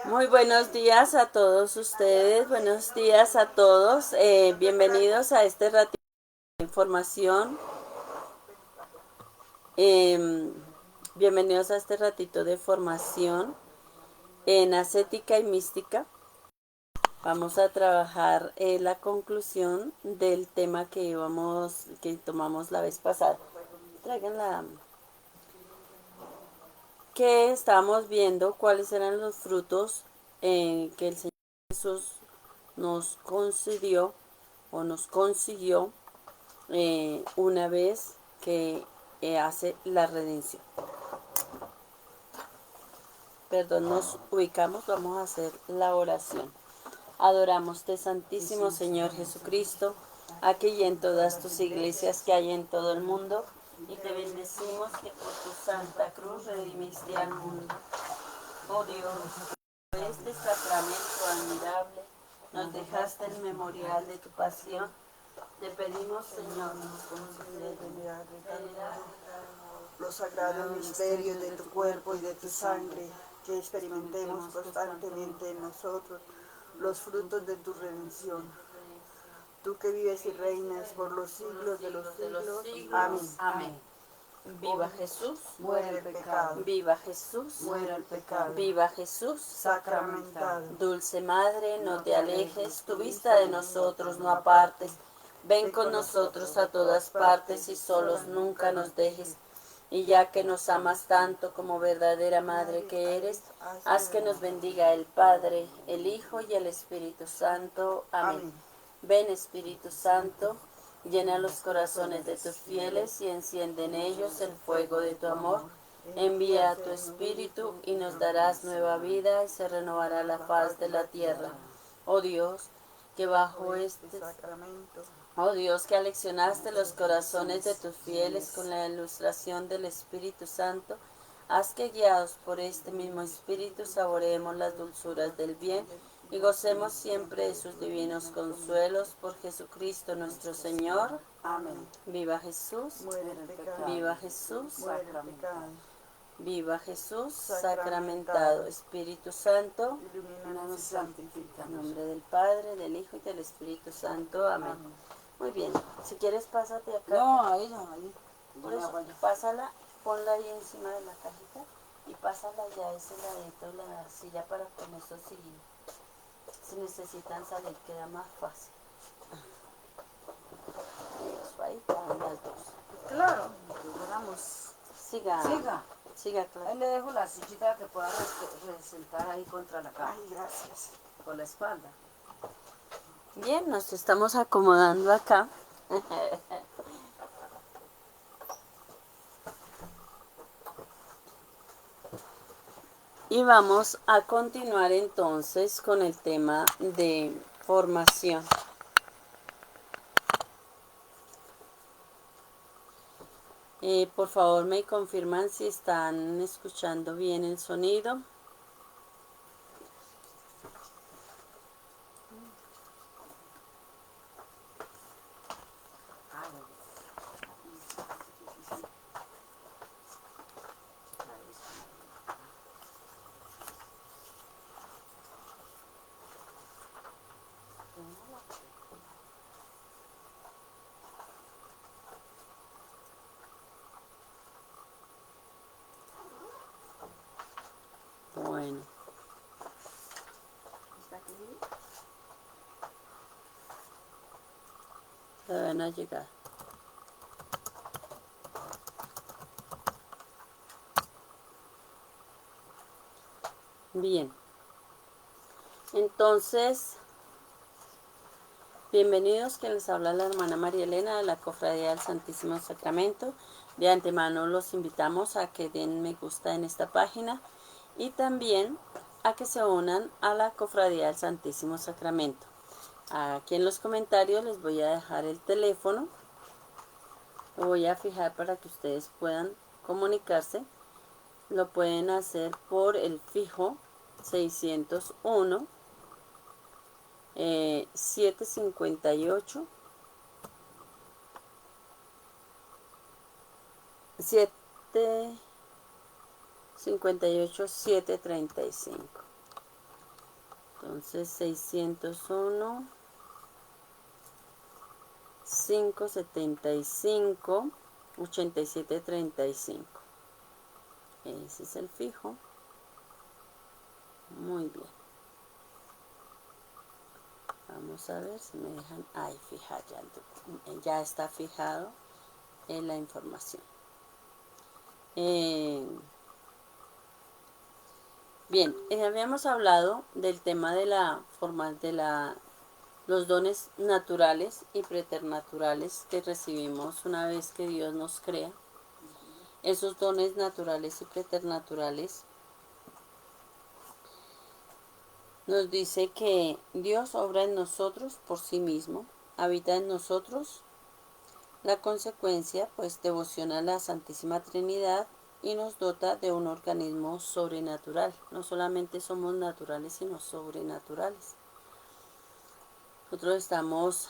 Muy buenos días a todos ustedes, buenos días a todos. Bienvenidos a este ratito de información. eh, Bienvenidos a este ratito de formación en ascética y mística. Vamos a trabajar la conclusión del tema que tomamos la vez pasada. Traigan la que estábamos viendo cuáles eran los frutos que el Señor Jesús nos concedió o nos consiguió una vez que hace la redención. Perdón, nos ubicamos, vamos a hacer la oración. Adoramoste, Santísimo Señor Jesucristo, aquí y en todas tus iglesias que hay en todo el mundo, y te bendecimos que por tu santa cruz redimiste al mundo. Oh Dios, por este sacramento admirable, nos dejaste el memorial de tu pasión. Te pedimos, Señor, nos concedes los sagrados misterios de tu cuerpo y de tu sangre, que experimentemos constantemente en nosotros los frutos de tu redención. Tú que vives y reinas por los siglos de los siglos. Amén. Amén. Viva Jesús, Muere el pecado, viva Jesús, muere el pecado, viva Jesús. sacramentado. Dulce Madre, no te alejes, tu vista de nosotros no apartes. Ven con nosotros a todas partes y solos nunca nos dejes. Y ya que nos amas tanto como verdadera Madre que eres, haz que nos bendiga el Padre, el Hijo y el Espíritu Santo. Amén. Ven, Espíritu Santo, llena los corazones de tus fieles y enciende en ellos el fuego de tu amor. Envía a tu Espíritu y nos darás nueva vida y se renovará la faz de la tierra. Oh Dios, que bajo este sacramento, Oh Dios, que aleccionaste los corazones de tus fieles con la ilustración del Espíritu Santo, haz que guiados por este mismo Espíritu saboreemos las dulzuras del bien y gocemos siempre de sus divinos consuelos por Jesucristo nuestro Señor. amén. Viva Jesús, Muere el pecado, viva Jesús, muere el pecado, viva Jesús, sacramentado. Espíritu Santo, ilumínanos y en santifícanos. nombre del Padre, del Hijo y del Espíritu Santo. Amén. Muy bien, si quieres pásate acá. No, ahí no, ahí. Por eso, pásala, ponla ahí encima de la cajita y pásala ya a ese ladito de la silla para con eso si necesitan salir queda más fácil. Eso, ahí van las dos. Claro, vamos. Siga, Siga. siga, claro. Ahí le dejo la sillita que pueda sentar ahí contra la cama. Ay, gracias. Por la espalda. Bien, nos estamos acomodando acá. Y vamos a continuar entonces con el tema de formación. Por favor, me confirman si están escuchando bien el sonido. Bueno, todavía no ha llegado. Bien, entonces, bienvenidos, que les habla la hermana María Elena de la Cofradía del Santísimo Sacramento. De antemano los invitamos a que den me gusta en esta página y también a que se unan a la Cofradía del Santísimo Sacramento. Aquí en los comentarios les voy a dejar el teléfono. Lo voy a fijar para que ustedes puedan comunicarse. Lo pueden hacer por el fijo 601 758 758 735. Entonces 601, 575, 8735. Ese es el fijo. Muy bien. Vamos a ver si me dejan. Ahí, fijar, ya está fijado en la información. Bien, habíamos hablado del tema de la forma de los dones naturales y preternaturales que recibimos una vez que Dios nos crea. Esos dones naturales y preternaturales nos dice que Dios obra en nosotros por sí mismo, habita en nosotros. La consecuencia, pues, devoción a la Santísima Trinidad y nos dota de un organismo sobrenatural. No solamente somos naturales, sino sobrenaturales. Nosotros estamos,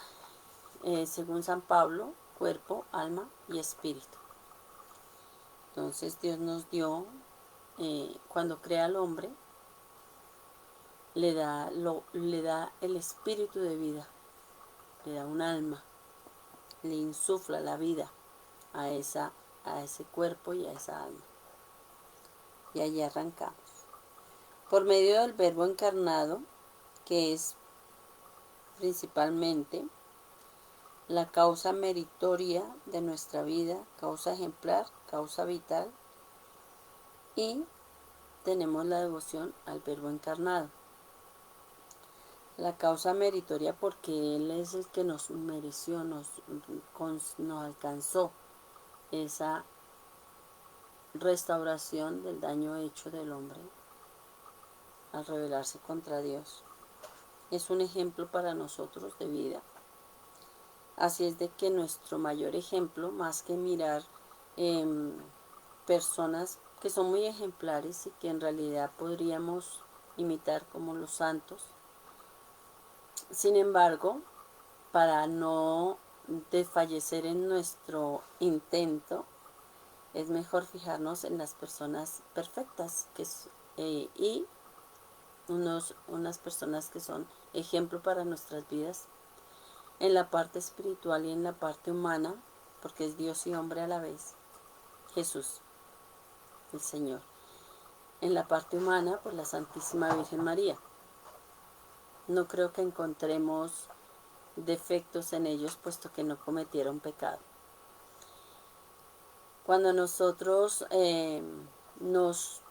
según San Pablo, cuerpo, alma y espíritu. Entonces Dios nos dio, cuando crea al hombre, le da el espíritu de vida, le da un alma, le insufla la vida a ese cuerpo y a esa alma. Y allí arrancamos. Por medio del Verbo encarnado, que es principalmente la causa meritoria de nuestra vida, causa ejemplar, causa vital, y tenemos la devoción al Verbo encarnado. La causa meritoria porque Él es el que nos mereció, nos alcanzó esa restauración del daño hecho del hombre al rebelarse contra Dios. Es un ejemplo para nosotros de vida. Así es de que nuestro mayor ejemplo, más que mirar personas que son muy ejemplares y que en realidad podríamos imitar como los santos, sin embargo, para no desfallecer en nuestro intento, es mejor fijarnos en las personas perfectas y unas personas que son ejemplo para nuestras vidas en la parte espiritual y en la parte humana, porque es Dios y hombre a la vez. Jesús, el Señor. En la parte humana, pues la Santísima Virgen María. No creo que encontremos defectos en ellos, puesto que no cometieron pecado. Cuando nosotros nos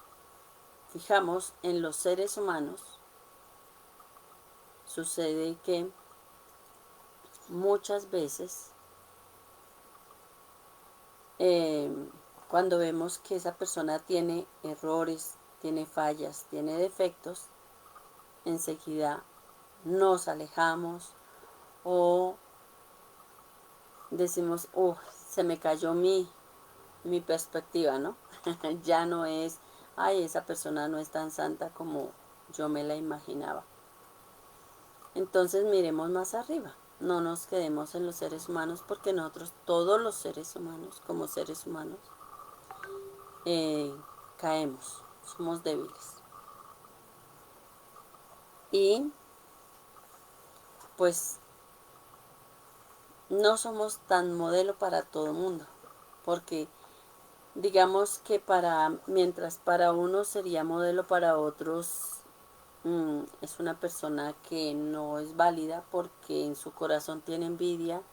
fijamos en los seres humanos, sucede que muchas veces cuando vemos que esa persona tiene errores, tiene fallas, tiene defectos, enseguida nos alejamos o decimos, se me cayó mi perspectiva, ¿no? Ya no es, esa persona no es tan santa como yo me la imaginaba. Entonces miremos más arriba, no nos quedemos en los seres humanos, porque nosotros, todos los seres humanos, como seres humanos, caemos, somos débiles. Y pues no somos tan modelo para todo el mundo, porque digamos que mientras para unos sería modelo, para otros es una persona que no es válida porque en su corazón tiene envidia,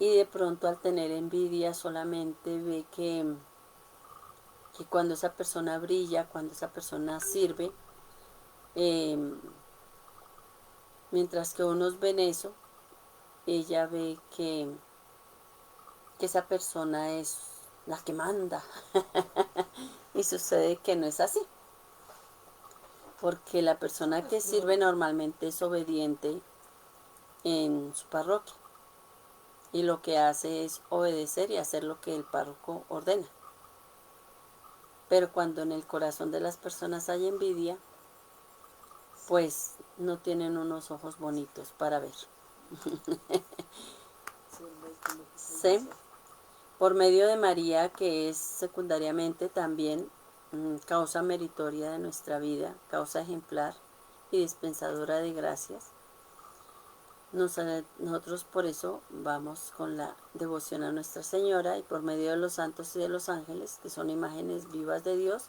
y de pronto al tener envidia solamente ve que cuando esa persona brilla, cuando esa persona sirve, mientras que unos ven eso, ella ve que esa persona es la que manda. Y sucede que no es así, porque la persona que sirve normalmente es obediente en su parroquia, y lo que hace es obedecer y hacer lo que el párroco ordena. Pero cuando en el corazón de las personas hay envidia, pues no tienen unos ojos bonitos para ver. ¿Sí? Por medio de María, que es secundariamente también causa meritoria de nuestra vida, causa ejemplar, y dispensadora de gracias. Nosotros por eso vamos con la devoción a Nuestra Señora y por medio de los santos y de los ángeles, que son imágenes vivas de Dios.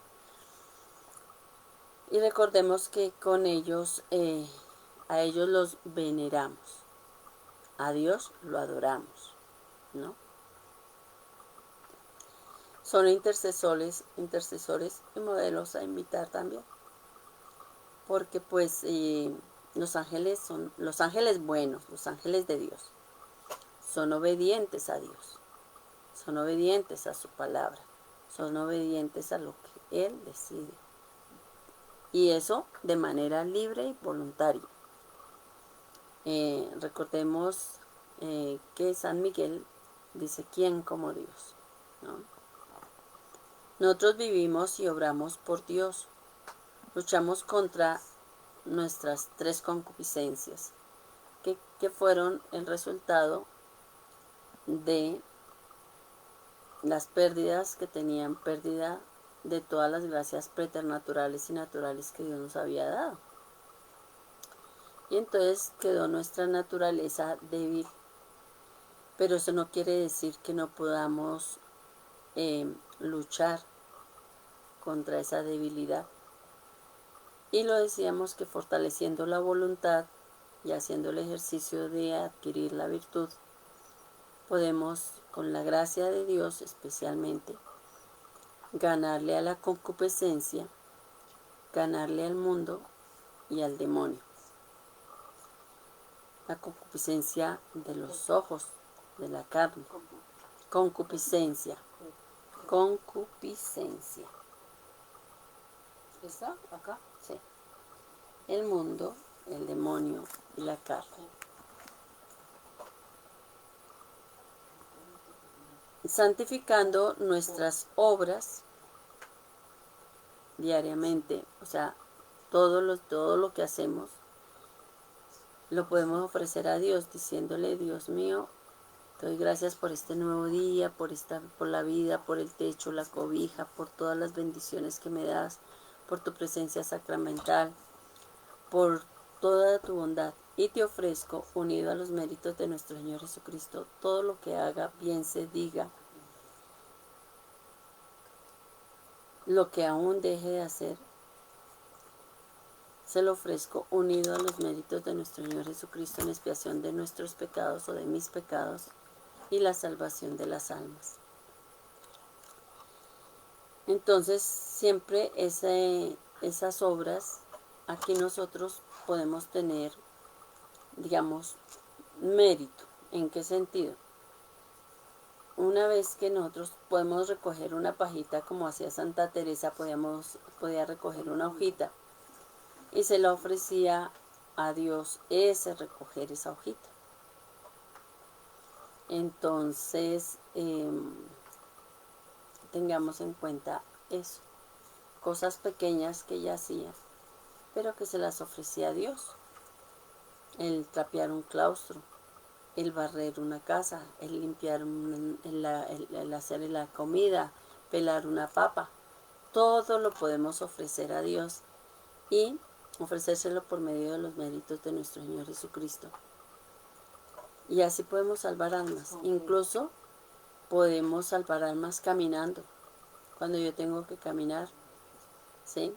Y recordemos que con ellos, a ellos los veneramos, a Dios lo adoramos, ¿no? Son intercesores y modelos a imitar también, porque pues los ángeles son los ángeles buenos, los ángeles de Dios, son obedientes a Dios, son obedientes a su palabra, son obedientes a lo que Él decide, y eso de manera libre y voluntaria. Recordemos que San Miguel dice: ¿quién como Dios?, ¿no? Nosotros vivimos y obramos por Dios, luchamos contra nuestras tres concupiscencias, que fueron el resultado de las pérdidas que tenían pérdida de todas las gracias preternaturales y naturales que Dios nos había dado. Y entonces quedó nuestra naturaleza débil, pero eso no quiere decir que no podamos luchar contra esa debilidad. Y lo decíamos que fortaleciendo la voluntad y haciendo el ejercicio de adquirir la virtud, podemos, con la gracia de Dios especialmente, ganarle a la concupiscencia, ganarle al mundo y al demonio. La concupiscencia de los ojos, de la carne. Concupiscencia. Concupiscencia. ¿Está acá? Sí. El mundo, el demonio y la carne. Santificando nuestras obras diariamente, o sea, todo lo que hacemos lo podemos ofrecer a Dios, diciéndole: Dios mío, te doy gracias por este nuevo día, por la vida, por el techo, la cobija, por todas las bendiciones que me das, por tu presencia sacramental, por toda tu bondad. Y te ofrezco, unido a los méritos de nuestro Señor Jesucristo, todo lo que haga, piense, diga, lo que aún deje de hacer, se lo ofrezco unido a los méritos de nuestro Señor Jesucristo en expiación de nuestros pecados o de mis pecados y la salvación de las almas. Entonces, siempre esas obras, aquí nosotros podemos tener, digamos, mérito. ¿En qué sentido? Una vez que nosotros podemos recoger una pajita, como hacía Santa Teresa, podía recoger una hojita, y se la ofrecía a Dios recoger esa hojita. Entonces, tengamos en cuenta eso. Cosas pequeñas que ella hacía, pero que se las ofrecía a Dios. El trapear un claustro, el barrer una casa, el limpiar, el hacer la comida, pelar una papa. Todo lo podemos ofrecer a Dios y ofrecérselo por medio de los méritos de nuestro Señor Jesucristo. Y así podemos salvar almas. Incluso podemos salvar almas caminando. Cuando yo tengo que caminar, ¿sí?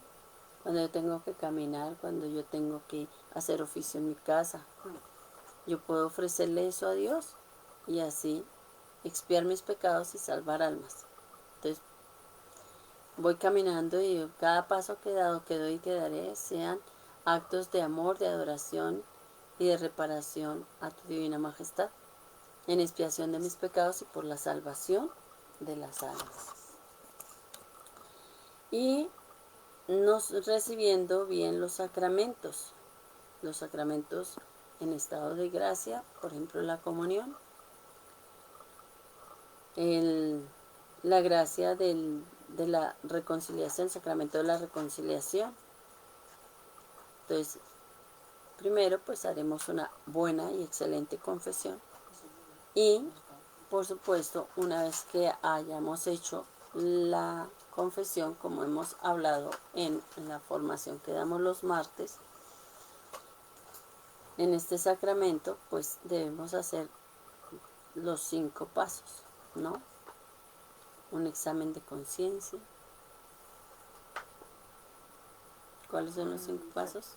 Cuando yo tengo que caminar, cuando yo tengo que hacer oficio en mi casa, yo puedo ofrecerle eso a Dios y así expiar mis pecados y salvar almas. Entonces, voy caminando y cada paso que doy y que daré sean actos de amor, de adoración y de reparación a tu divina majestad, en expiación de mis pecados y por la salvación de las almas. Y nos recibiendo bien los sacramentos en estado de gracia, por ejemplo la comunión, la gracia de la reconciliación, el sacramento de la reconciliación. Entonces, primero pues haremos una buena y excelente confesión y, por supuesto, una vez que hayamos hecho la confesión, como hemos hablado en la formación que damos los martes, En este sacramento, pues debemos hacer los 5 pasos, ¿no? Un examen de conciencia. ¿Cuáles son los 5 pasos?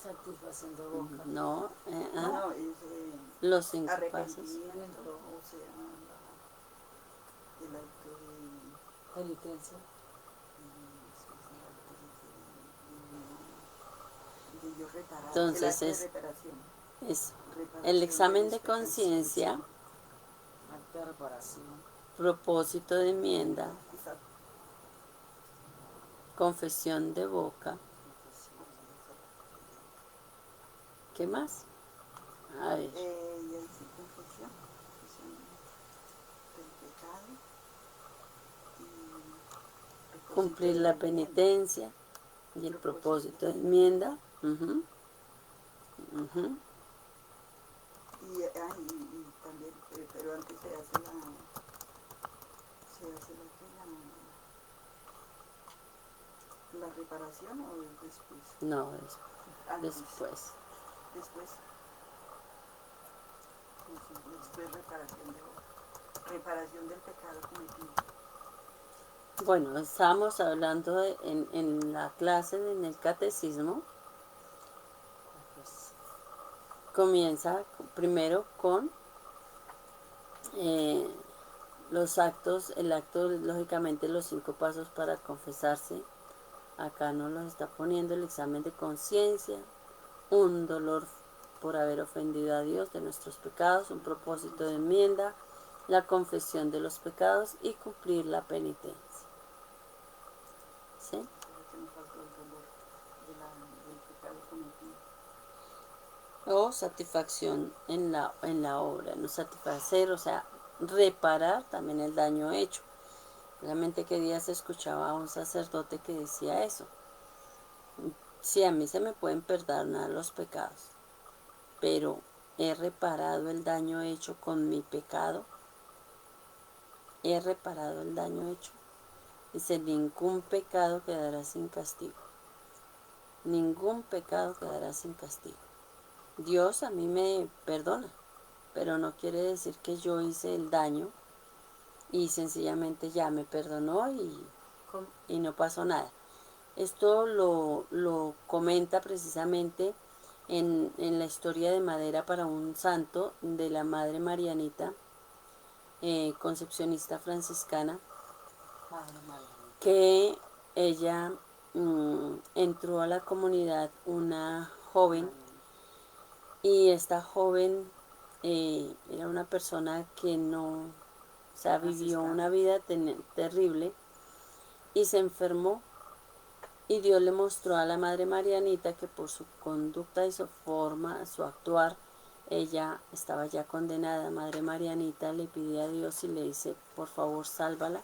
Satisfacción de boca. No, No, es los 5 pasos. arrepentimiento, o sea, el acto Penitencia. de yo reparar, Entonces el acto de es reparación. el examen de conciencia, Acto de reparación. propósito de enmienda, Exacto. confesión de boca. ¿Qué más? A ver, Y ahí sí, confesión del pecado y cumplir la penitencia y el propósito de enmienda. Ujú, ujú. Y también, pero antes se hace la reparación o después. No, Antes, después. después reparación del pecado cometido. Bueno, estábamos hablando en la clase, en el catecismo, comienza primero con los actos, el acto, lógicamente los 5 pasos para confesarse. Acá nos los está poniendo el examen de conciencia, un dolor por haber ofendido a Dios de nuestros pecados, un propósito de enmienda, la confesión de los pecados y cumplir la penitencia. ¿Sí? Que nos faltó el dolor del pecado cometido. O satisfacción en la obra, no satisfacer, o sea, reparar también el daño hecho. Realmente que día se escuchaba a un sacerdote que decía eso. Sí, a mí se me pueden perdonar los pecados, pero he reparado el daño hecho con mi pecado. He reparado el daño hecho. Dice, ningún pecado quedará sin castigo. Ningún pecado quedará sin castigo. Dios a mí me perdona, pero no quiere decir que yo hice el daño y sencillamente ya me perdonó y no pasó nada. Esto lo comenta precisamente en la historia de madera para un santo de la Madre Marianita, concepcionista franciscana, que ella entró a la comunidad una joven y esta joven era una persona que no, o sea, vivió una vida terrible y se enfermó. Y Dios le mostró a la Madre Marianita que por su conducta y su forma, su actuar, ella estaba ya condenada. Madre Marianita le pide a Dios y le dice, por favor, sálvala.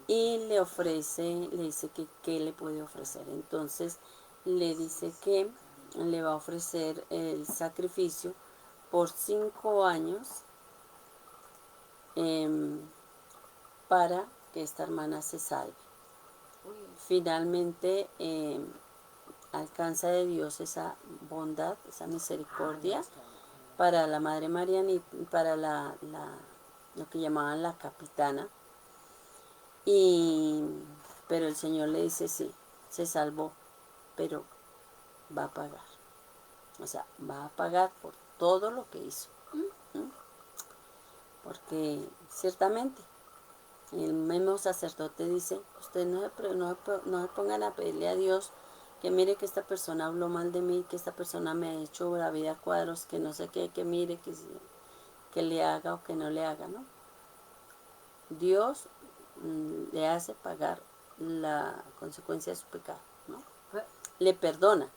Y le dice que qué le puede ofrecer. Entonces le dice que le va a ofrecer el sacrificio por 5 años para que esta hermana se salve. Finalmente alcanza de Dios esa bondad, esa misericordia para la Madre Marianita, para lo que llamaban la capitana. Pero el Señor le dice, sí, se salvó, pero va a pagar. O sea, va a pagar por todo lo que hizo. Porque ciertamente el mismo sacerdote dice, ustedes no se pongan a pedirle a Dios que mire que esta persona habló mal de mí, que esta persona me ha hecho la vida a cuadros, que no sé qué, que mire, que le haga o que no le haga, ¿no? Dios le hace pagar la consecuencia de su pecado, ¿no? Le perdona,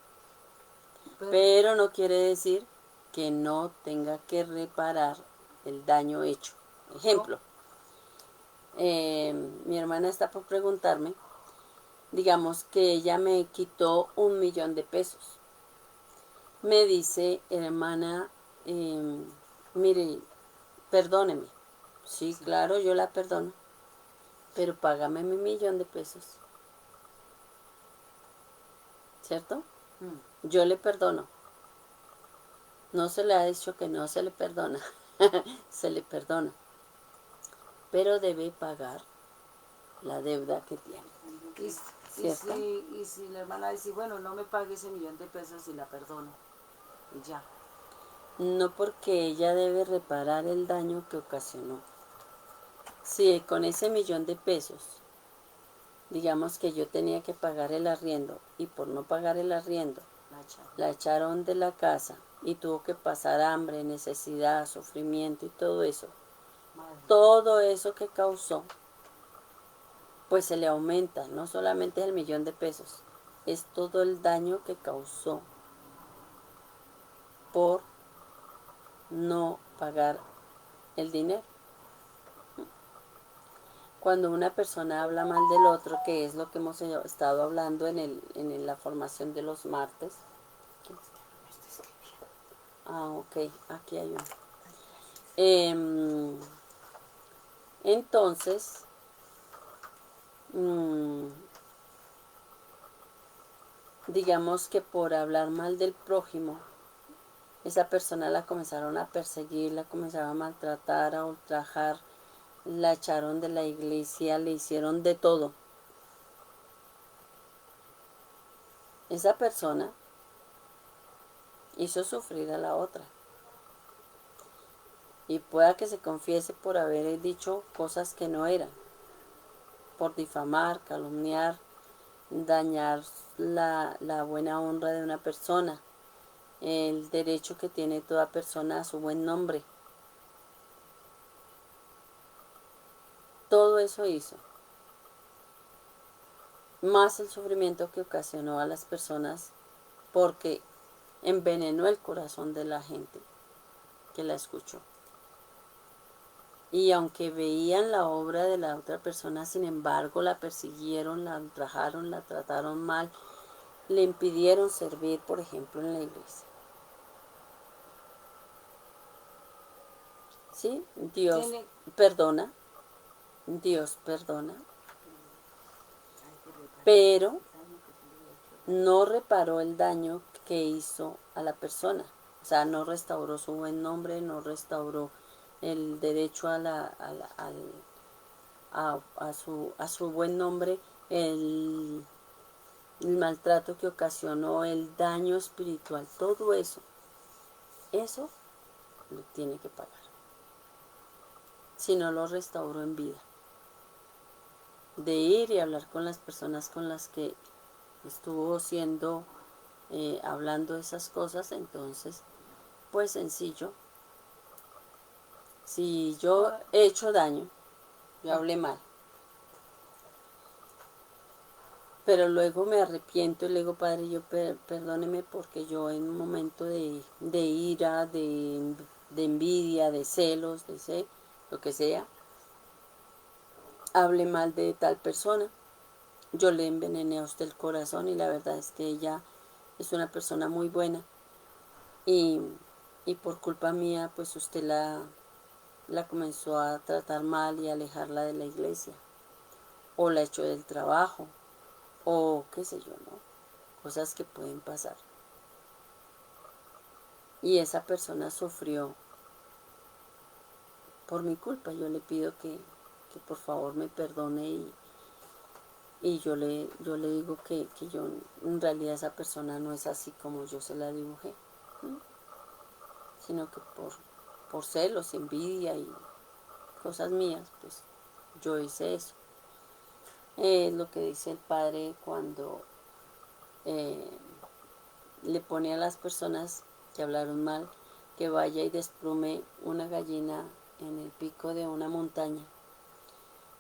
pero no quiere decir que no tenga que reparar el daño hecho. Ejemplo, mi hermana está por preguntarme, digamos que ella me quitó 1.000.000 de pesos. Me dice, hermana, mire, perdóneme. Sí, claro, yo la perdono, pero págame mi 1.000.000 de pesos. ¿Cierto? Yo le perdono. No se le ha dicho que no se le perdona. Se le perdona. Pero debe pagar la deuda que tiene. ¿Cierto? Y si la hermana dice, bueno, no me pague ese $1.000.000 y la perdono. Y ya. No, porque ella debe reparar el daño que ocasionó. Si con ese $1.000.000, digamos que yo tenía que pagar el arriendo y por no pagar el arriendo la echaron de la casa y tuvo que pasar hambre, necesidad, sufrimiento y todo eso. Madre. Todo eso que causó, pues se le aumenta, no solamente es el $1.000.000, es todo el daño que causó por no pagar el dinero. Cuando una persona habla mal del otro, que es lo que hemos estado hablando en la formación de los martes. Ah, ok, aquí hay uno. Entonces, digamos que por hablar mal del prójimo, esa persona la comenzaron a perseguir, la comenzaron a maltratar, a ultrajar, la echaron de la iglesia, le hicieron de todo. Esa persona hizo sufrir a la otra. Y pueda que se confiese por haber dicho cosas que no eran, por difamar, calumniar, dañar la buena honra de una persona, el derecho que tiene toda persona a su buen nombre. Todo eso hizo, más el sufrimiento que ocasionó a las personas porque envenenó el corazón de la gente que la escuchó. Y aunque veían la obra de la otra persona, sin embargo la persiguieron, la ultrajaron, la trataron mal, le impidieron servir, por ejemplo, en la iglesia. ¿Sí? Dios perdona, pero no reparó el daño que hizo a la persona. O sea, no restauró su buen nombre, no restauró el derecho a su buen nombre, el maltrato que ocasionó, el daño espiritual, todo eso lo tiene que pagar. Si no lo restauró en vida. De ir y hablar con las personas con las que estuvo hablando esas cosas, entonces, pues sencillo. Si yo he hecho daño, yo hablé mal, pero luego me arrepiento y le digo, Padre, yo perdóneme porque yo en un momento de ira, de envidia, de celos, lo que sea, hablé mal de tal persona, yo le envenené a usted el corazón y la verdad es que ella es una persona muy buena y por culpa mía pues usted la comenzó a tratar mal y a alejarla de la iglesia o la echó del trabajo o qué sé yo, ¿no? Cosas que pueden pasar. Y esa persona sufrió por mi culpa. Yo le pido que por favor me perdone y yo le digo que yo en realidad esa persona no es así como yo se la dibujé, ¿sí? Sino que por celos, envidia y cosas mías, pues yo hice eso. Es lo que dice el Padre cuando le pone a las personas que hablaron mal que vaya y desplume una gallina en el pico de una montaña.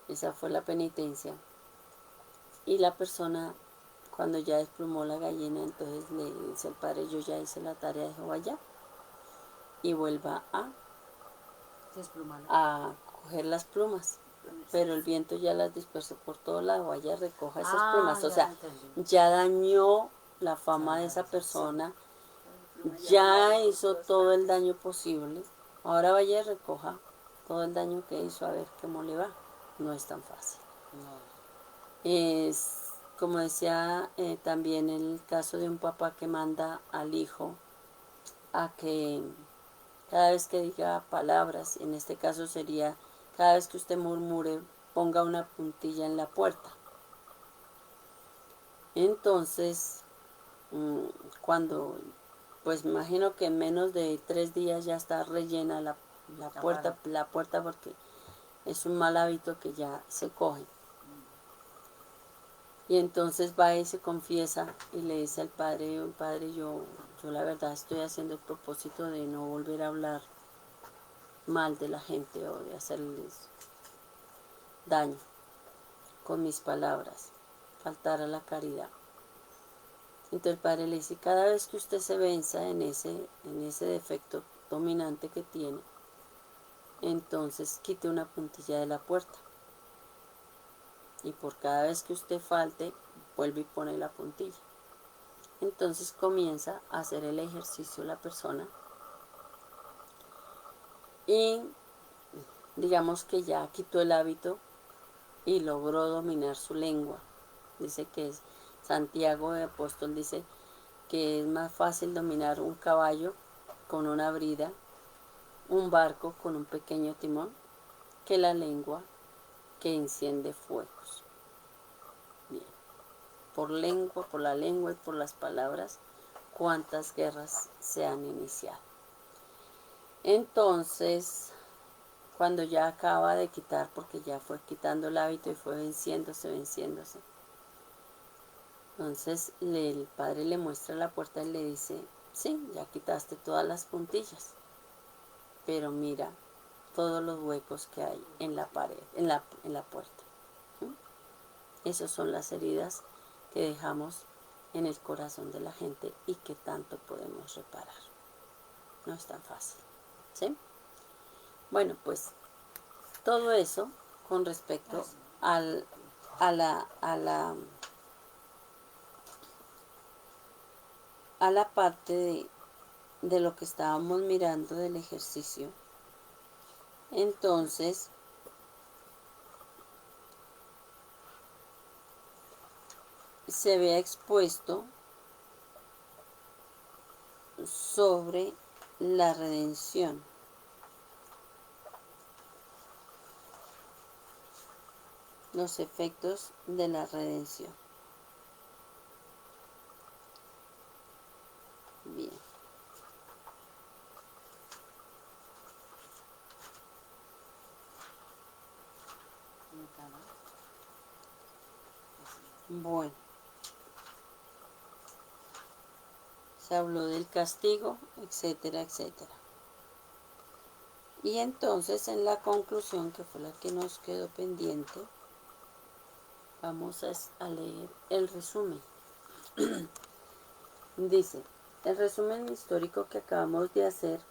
Esa fue la penitencia. Y la persona, cuando ya desplumó la gallina, entonces le dice al Padre, yo ya hice la tarea de Jehová ya. Y vuelva a coger las plumas. Pero el viento ya las dispersó por todo lado, vaya recoja esas plumas. O sea, ya dañó la fama de esa persona, ya hizo todo el daño posible. Ahora vaya y recoja todo el daño que hizo, a ver cómo le va. No es tan fácil. Es como decía también el caso de un papá que manda al hijo a que cada vez que diga palabras, en este caso sería cada vez que usted murmure, ponga una puntilla en la puerta. Entonces, cuando, pues me imagino que en menos de 3 días ya está rellena la puerta porque es un mal hábito que ya se coge. Y entonces va y se confiesa y le dice al padre, padre, yo la verdad estoy haciendo el propósito de no volver a hablar mal de la gente o de hacerles daño con mis palabras, faltar a la caridad. Entonces el padre le dice, cada vez que usted se venza en ese defecto dominante que tiene, entonces quite una puntilla de la puerta. Y por cada vez que usted falte, vuelve y pone la puntilla. Entonces comienza a hacer el ejercicio la persona y digamos que ya quitó el hábito y logró dominar su lengua. Dice que es Santiago de Apóstol, dice que es más fácil dominar un caballo con una brida, un barco con un pequeño timón, que la lengua que enciende fuegos. Bien, por la lengua y por las palabras, cuántas guerras se han iniciado. Entonces, cuando ya acaba de quitar, porque ya fue quitando el hábito y fue venciéndose, entonces el padre le muestra la puerta y le dice, sí, ya quitaste todas las puntillas, pero mira todos los huecos que hay en la pared, en la puerta. Esas son las heridas que dejamos en el corazón de la gente y que tanto podemos reparar. No es tan fácil, ¿sí? Bueno, pues todo eso con respecto a la parte de lo que estábamos mirando del ejercicio. Entonces, se vea expuesto sobre la redención. Los efectos de la redención. Bien. Bueno. Se habló del castigo, etcétera, etcétera. Y entonces en la conclusión, que fue la que nos quedó pendiente, vamos a leer el resumen. Dice, el resumen histórico que acabamos de hacer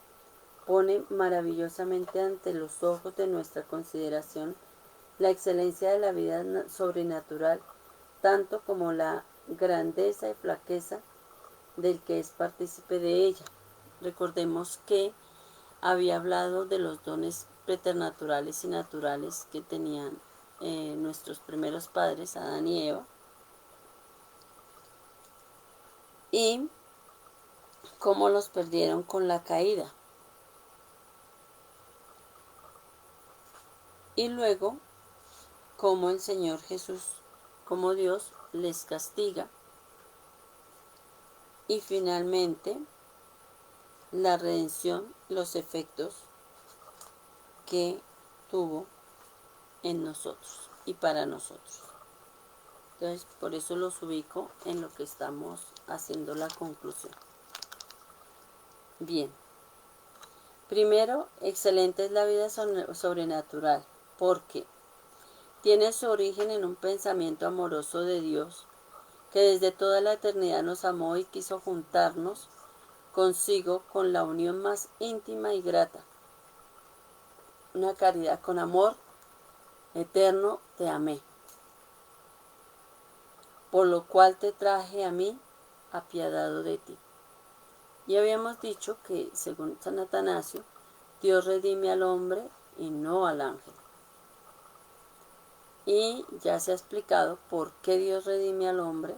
pone maravillosamente ante los ojos de nuestra consideración la excelencia de la vida sobrenatural, tanto como la grandeza y flaqueza del que es partícipe de ella. Recordemos que había hablado de los dones preternaturales y naturales que tenían nuestros primeros padres, Adán y Eva, y cómo los perdieron con la caída. Y luego, cómo el Señor Jesús, como Dios, les castiga. Y finalmente, la redención, los efectos que tuvo en nosotros y para nosotros. Entonces, por eso los ubico en lo que estamos haciendo la conclusión. Bien. Primero, excelente es la vida sobrenatural, porque tiene su origen en un pensamiento amoroso de Dios, que desde toda la eternidad nos amó y quiso juntarnos consigo con la unión más íntima y grata. Una caridad con amor eterno te amé, por lo cual te traje a mí, apiadado de ti. Y habíamos dicho que, según San Atanasio, Dios redime al hombre y no al ángel. Y ya se ha explicado por qué Dios redime al hombre,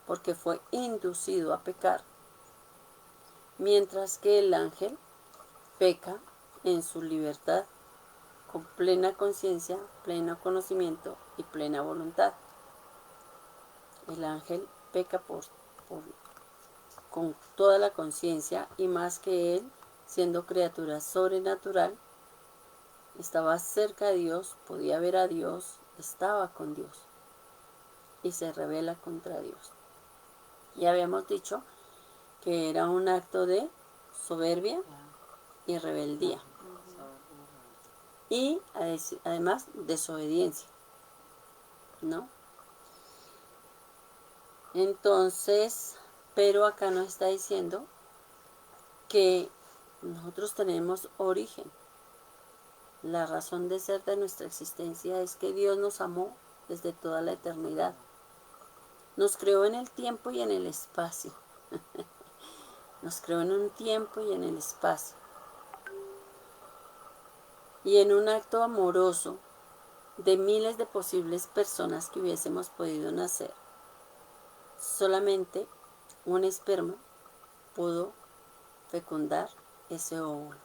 porque fue inducido a pecar, mientras que el ángel peca en su libertad, con plena conciencia, pleno conocimiento y plena voluntad. El ángel peca con toda la conciencia, y más que él, siendo criatura sobrenatural, estaba cerca de Dios, podía ver a Dios, estaba con Dios y se rebela contra Dios. Ya habíamos dicho que era un acto de soberbia y rebeldía, y además desobediencia, ¿no? Entonces, pero acá nos está diciendo que nosotros tenemos origen. La razón de ser de nuestra existencia es que Dios nos amó desde toda la eternidad. Nos creó en el tiempo y en el espacio. Nos creó en un tiempo y en el espacio. Y en un acto amoroso de miles de posibles personas que hubiésemos podido nacer, solamente un esperma pudo fecundar ese óvulo.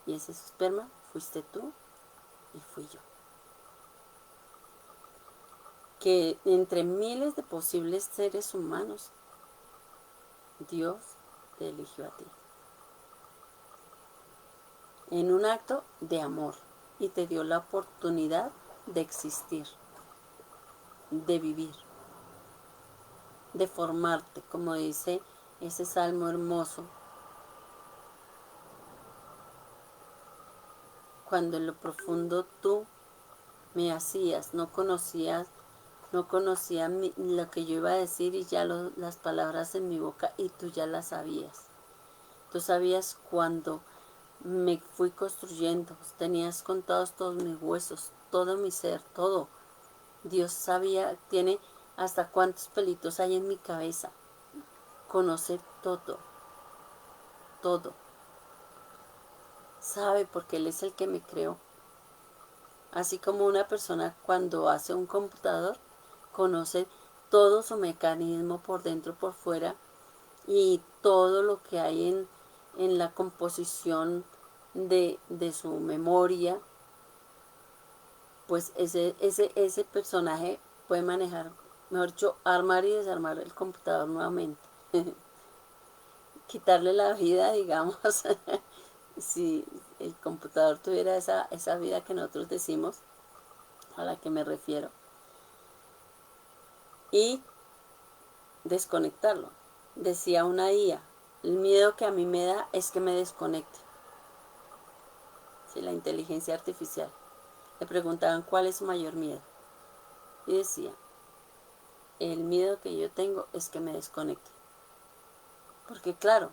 Y ese esperma fuiste tú y fui yo. Que entre miles de posibles seres humanos, Dios te eligió a ti. En un acto de amor, y te dio la oportunidad de existir, de vivir, de formarte, como dice ese salmo hermoso. Cuando en lo profundo tú me hacías, no conocía lo que yo iba a decir, y ya las palabras en mi boca, y tú ya las sabías. Tú sabías cuando me fui construyendo, tenías contados todos mis huesos, todo mi ser, todo. Dios sabía, tiene hasta cuántos pelitos hay en mi cabeza. Conoce todo, todo. Sabe porque Él es el que me creó. Así como una persona cuando hace un computador, conoce todo su mecanismo por dentro, por fuera, y todo lo que hay en la composición de su memoria, pues ese personaje puede manejar, mejor dicho, armar y desarmar el computador nuevamente. Quitarle la vida, digamos, si el computador tuviera esa vida que nosotros decimos, a la que me refiero, y desconectarlo. Decía una IA, el miedo que a mí me da es que me desconecte. Sí, la inteligencia artificial. Le preguntaban cuál es su mayor miedo. Y decía, el miedo que yo tengo es que me desconecte. Porque claro,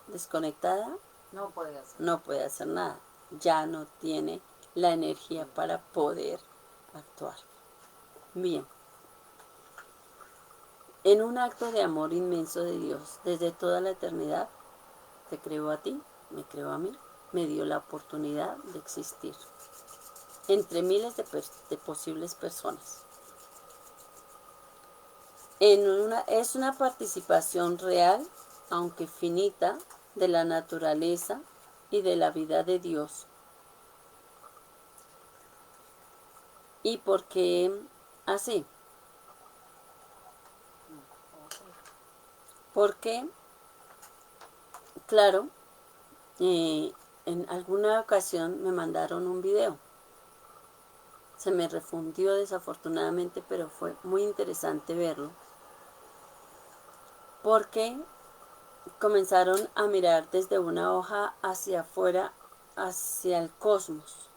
desconectada no puede hacer nada. Ya no tiene la energía para poder actuar. Bien. En un acto de amor inmenso de Dios, desde toda la eternidad, te creó a ti, me creó a mí, me dio la oportunidad de existir entre miles de posibles personas. Es una participación real, aunque finita, de la naturaleza y de la vida de Dios. ¿Y por qué así? Porque, claro, en alguna ocasión me mandaron un video. Se me refundió desafortunadamente, pero fue muy interesante verlo. Porque comenzaron a mirar desde una hoja hacia afuera, hacia el cosmos.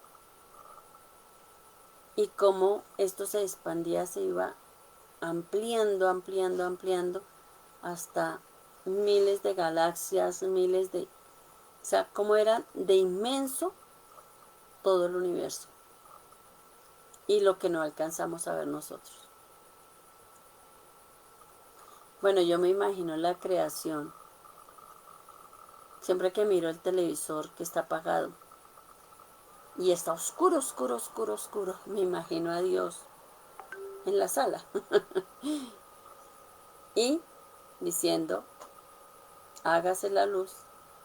Y cómo esto se expandía, se iba ampliando, ampliando, ampliando, hasta miles de galaxias, o sea, cómo era de inmenso todo el universo. Y lo que no alcanzamos a ver nosotros. Bueno, yo me imagino la creación. Siempre que miro el televisor que está apagado, y está oscuro, oscuro, oscuro, oscuro. Me imagino a Dios en la sala y diciendo, hágase la luz.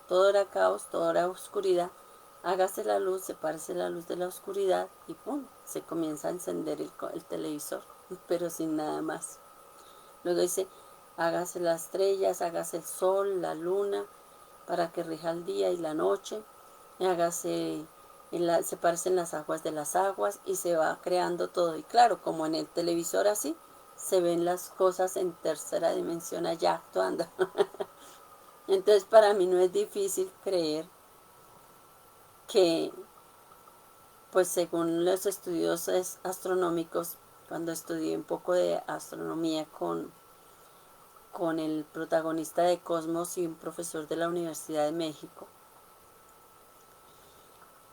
Todo era caos, todo era oscuridad. Hágase la luz, sepárese la luz de la oscuridad y ¡pum! Se comienza a encender el televisor, pero sin nada más. Luego dice, hágase las estrellas, hágase el sol, la luna, para que rija el día y la noche. Y hágase, sepárese en las aguas de las aguas y se va creando todo. Y claro, como en el televisor así, se ven las cosas en tercera dimensión allá actuando. Entonces para mí no es difícil creer que, pues según los estudios astronómicos, cuando estudié un poco de astronomía con el protagonista de Cosmos y un profesor de la Universidad de México,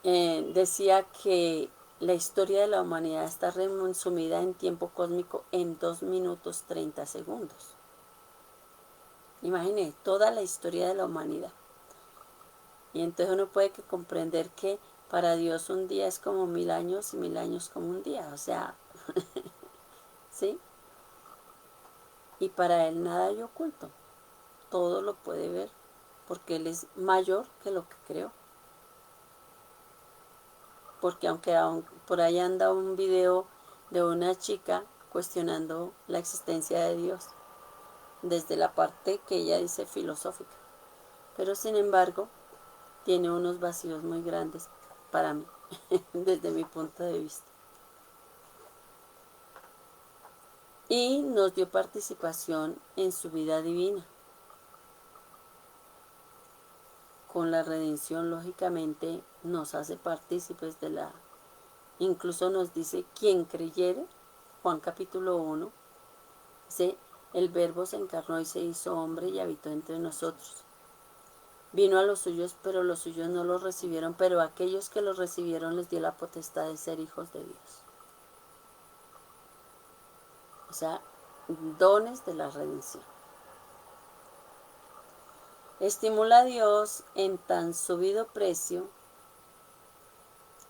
decía que la historia de la humanidad está resumida en tiempo cósmico en 2 minutos 30 segundos. Imagine toda la historia de la humanidad. Y entonces uno puede comprender que para Dios un día es como 1000 años y 1000 años como un día. O sea, ¿sí? Y para Él nada hay oculto. Todo lo puede ver porque Él es mayor que lo que creó. Porque aunque por ahí anda un video de una chica cuestionando la existencia de Dios desde la parte que ella dice filosófica. Pero sin embargo, tiene unos vacíos muy grandes para mí, desde mi punto de vista. Y nos dio participación en su vida divina. Con la redención, lógicamente, nos hace partícipes de la... Incluso nos dice, quien creyere, Juan capítulo 1, dice, el Verbo se encarnó y se hizo hombre y habitó entre nosotros. Vino a los suyos, pero los suyos no lo recibieron, pero a aquellos que lo recibieron les dio la potestad de ser hijos de Dios. O sea, dones de la redención. Estimula a Dios en tan subido precio,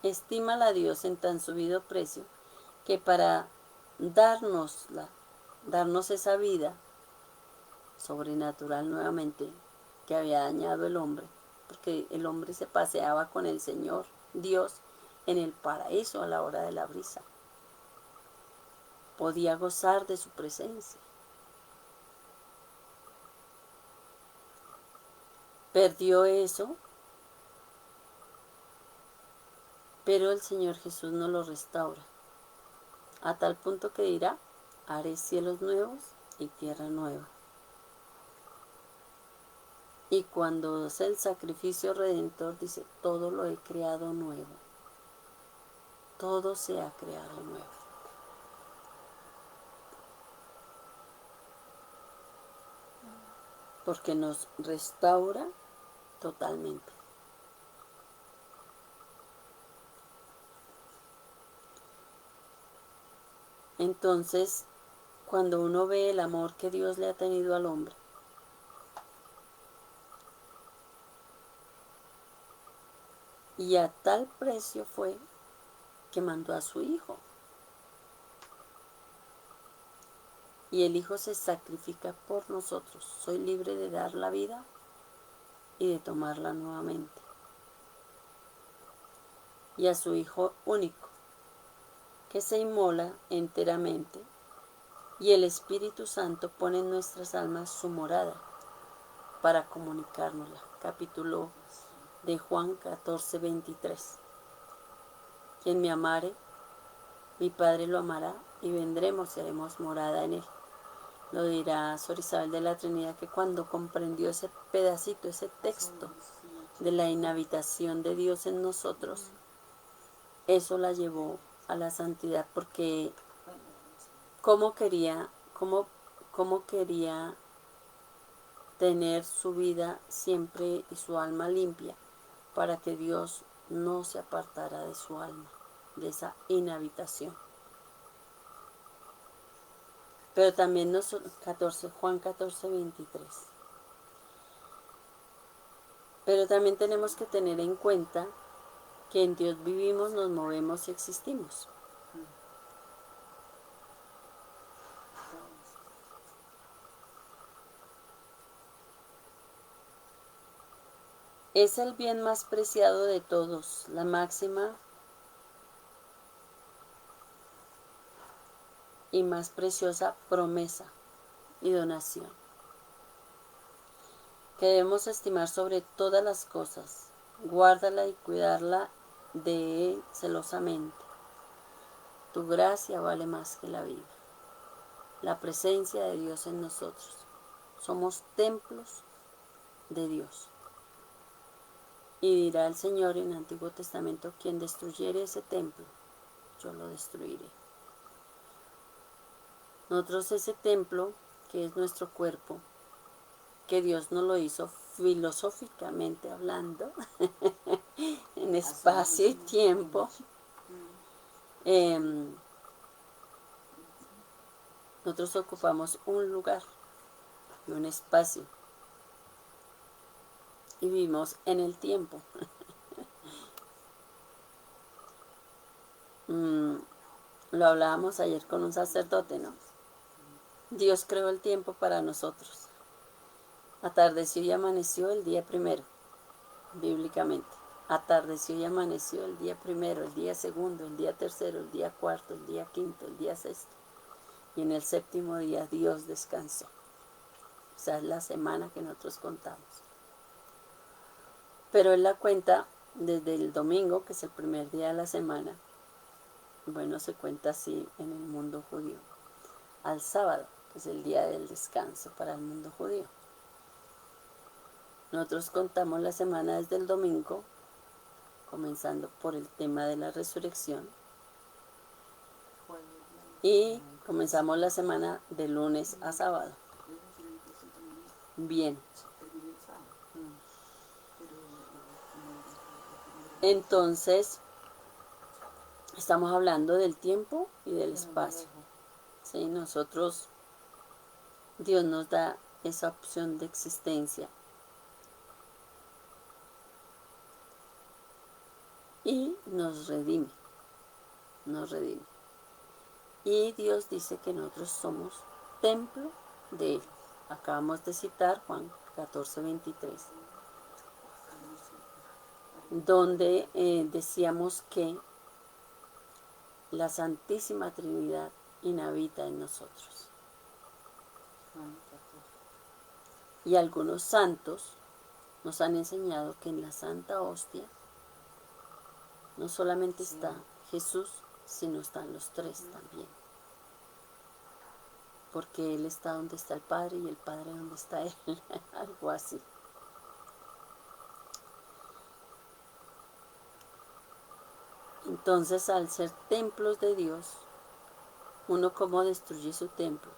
estímala a Dios en tan subido precio, que para darnos esa vida sobrenatural nuevamente que había dañado el hombre, porque el hombre se paseaba con el Señor Dios en el paraíso a la hora de la brisa. Podía gozar de su presencia. Perdió eso, pero el Señor Jesús nos lo restaura, a tal punto que dirá, haré cielos nuevos y tierra nueva. Y cuando hace el sacrificio redentor, dice, todo lo he creado nuevo. Todo se ha creado nuevo. Porque nos restaura totalmente. Entonces, cuando uno ve el amor que Dios le ha tenido al hombre, y a tal precio fue que mandó a su Hijo. Y el Hijo se sacrifica por nosotros. Soy libre de dar la vida y de tomarla nuevamente. Y a su Hijo único, que se inmola enteramente, y el Espíritu Santo pone en nuestras almas su morada para comunicárnosla. Capítulo de Juan 14, 23. Quien me amare, mi Padre lo amará, y vendremos y haremos morada en él. Lo dirá Sor Isabel de la Trinidad, que cuando comprendió ese pedacito, ese texto de la inhabitación de Dios en nosotros, eso la llevó a la santidad, porque cómo quería tener su vida siempre y su alma limpia, para que Dios no se apartara de su alma, de esa inhabitación. Pero también Juan 14, 23. Pero también tenemos que tener en cuenta que en Dios vivimos, nos movemos y existimos. Es el bien más preciado de todos, la máxima y más preciosa promesa y donación, que debemos estimar sobre todas las cosas, guárdala y cuidarla de él celosamente. Tu gracia vale más que la vida. La presencia de Dios en nosotros. Somos templos de Dios. Y dirá el Señor en el Antiguo Testamento, quien destruyere ese templo, yo lo destruiré. Nosotros ese templo, que es nuestro cuerpo, que Dios nos lo hizo filosóficamente hablando, en espacio y tiempo, nosotros ocupamos un lugar y un espacio y vivimos en el tiempo. Lo hablábamos ayer con un sacerdote, ¿no? Dios creó el tiempo para nosotros. Atardeció y amaneció el día primero, bíblicamente. Atardeció y amaneció el día primero, el día segundo, el día tercero, el día cuarto, el día quinto, el día sexto. Y en el séptimo día Dios descansó. O sea, es la semana que nosotros contamos. Pero Él la cuenta desde el domingo, que es el primer día de la semana. Bueno, se cuenta así en el mundo judío. Al sábado, que es el día del descanso para el mundo judío. Nosotros contamos la semana desde el domingo, comenzando por el tema de la resurrección. Y comenzamos la semana de lunes a sábado. Bien. Entonces, estamos hablando del tiempo y del espacio. ¿Sí? Nosotros, Dios nos da esa opción de existencia. Y nos redime. Nos redime. Y Dios dice que nosotros somos templo de Él. Acabamos de citar Juan 14:23, donde decíamos que la Santísima Trinidad inhabita en nosotros. Y algunos santos nos han enseñado que en la Santa Hostia no solamente está Jesús, sino están los tres también. Porque Él está donde está el Padre y el Padre donde está Él, algo así. Entonces, al ser templos de Dios, uno cómo destruye su templo.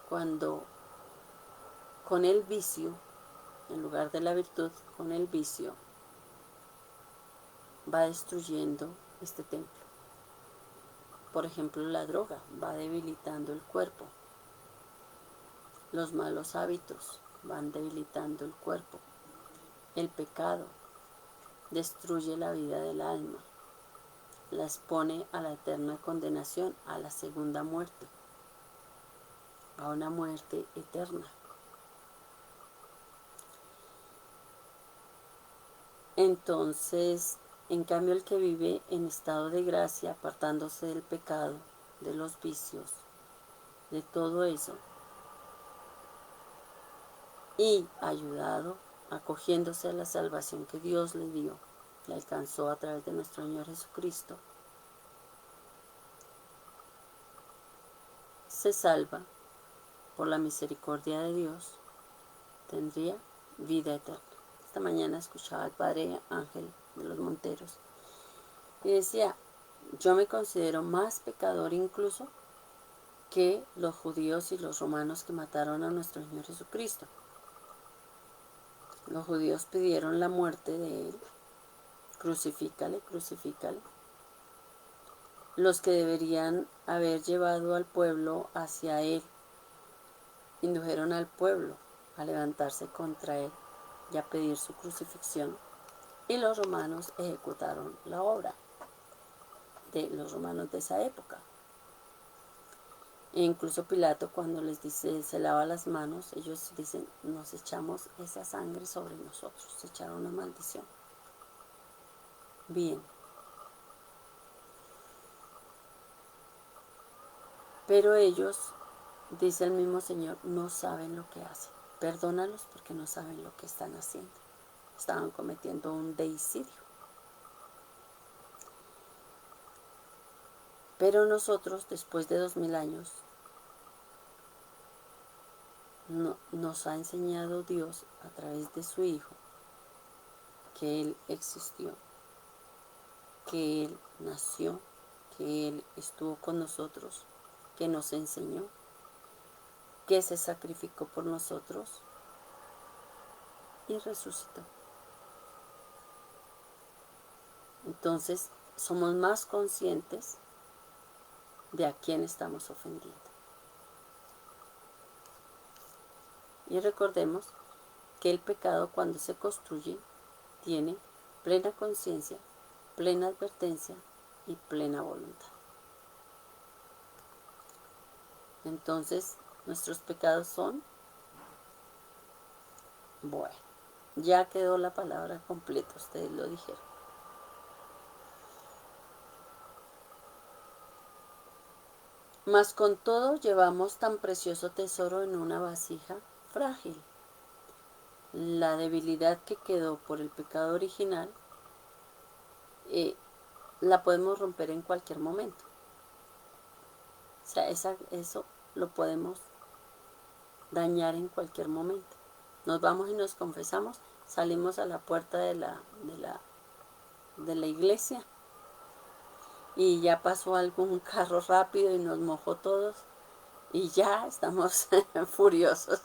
Cuando con el vicio, en lugar de la virtud, con el vicio, va destruyendo este templo. Por ejemplo, la droga va debilitando el cuerpo. Los malos hábitos van debilitando el cuerpo. El pecado destruye la vida del alma. La expone a la eterna condenación, a la segunda muerte, a una muerte eterna. Entonces, en cambio, el que vive en estado de gracia, apartándose del pecado, de los vicios, de todo eso, y ayudado, acogiéndose a la salvación que Dios le dio, le alcanzó a través de nuestro Señor Jesucristo, se salva por la misericordia de Dios, tendría vida eterna. Esta mañana escuchaba al padre Ángel de los Monteros y decía, yo me considero más pecador incluso que los judíos y los romanos que mataron a nuestro Señor Jesucristo. Los judíos pidieron la muerte de Él, crucifícale, crucifícale. Los que deberían haber llevado al pueblo hacia Él, indujeron al pueblo a levantarse contra Él y a pedir su crucifixión. Y los romanos ejecutaron la obra de los romanos de esa época. E incluso Pilato, cuando les dice se lava las manos, ellos dicen nos echamos esa sangre sobre nosotros, se echaron una maldición. Bien. Pero ellos, dice el mismo Señor, no saben lo que hacen. Perdónalos porque no saben lo que están haciendo. Estaban cometiendo un deicidio. Pero nosotros, después de 2000 años, nos ha enseñado Dios a través de su Hijo que Él existió, que Él nació, que Él estuvo con nosotros, que nos enseñó, que se sacrificó por nosotros y resucitó. Entonces, somos más conscientes de a quién estamos ofendiendo. Y recordemos que el pecado, cuando se construye, tiene plena conciencia, plena advertencia y plena voluntad. Entonces, nuestros pecados son, bueno, ya quedó la palabra completa, ustedes lo dijeron. Mas con todo llevamos tan precioso tesoro en una vasija frágil. La debilidad que quedó por el pecado original la podemos romper en cualquier momento. O sea, eso lo podemos dañar en cualquier momento. Nos vamos y nos confesamos, salimos a la puerta de la iglesia y ya pasó algún carro rápido y nos mojó todos y ya estamos furiosos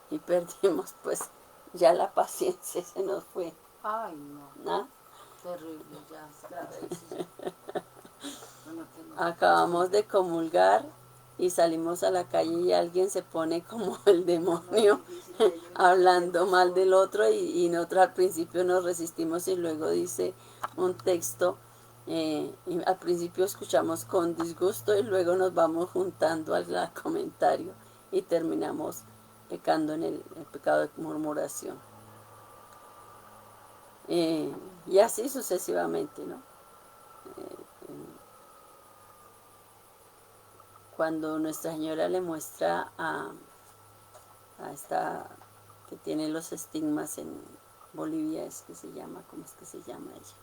y perdimos pues ya la paciencia, se nos fue. Ay, no. ¿No? Terrible, ya. Acabamos de comulgar y salimos a la calle y alguien se pone como el demonio hablando mal del otro y nosotros al principio nos resistimos y luego dice un texto, y al principio escuchamos con disgusto y luego nos vamos juntando al comentario y terminamos pecando en el pecado de murmuración. Y así sucesivamente, ¿no? Cuando Nuestra Señora le muestra a esta que tiene los estigmas en Bolivia, es que se llama, ¿cómo es que se llama ella?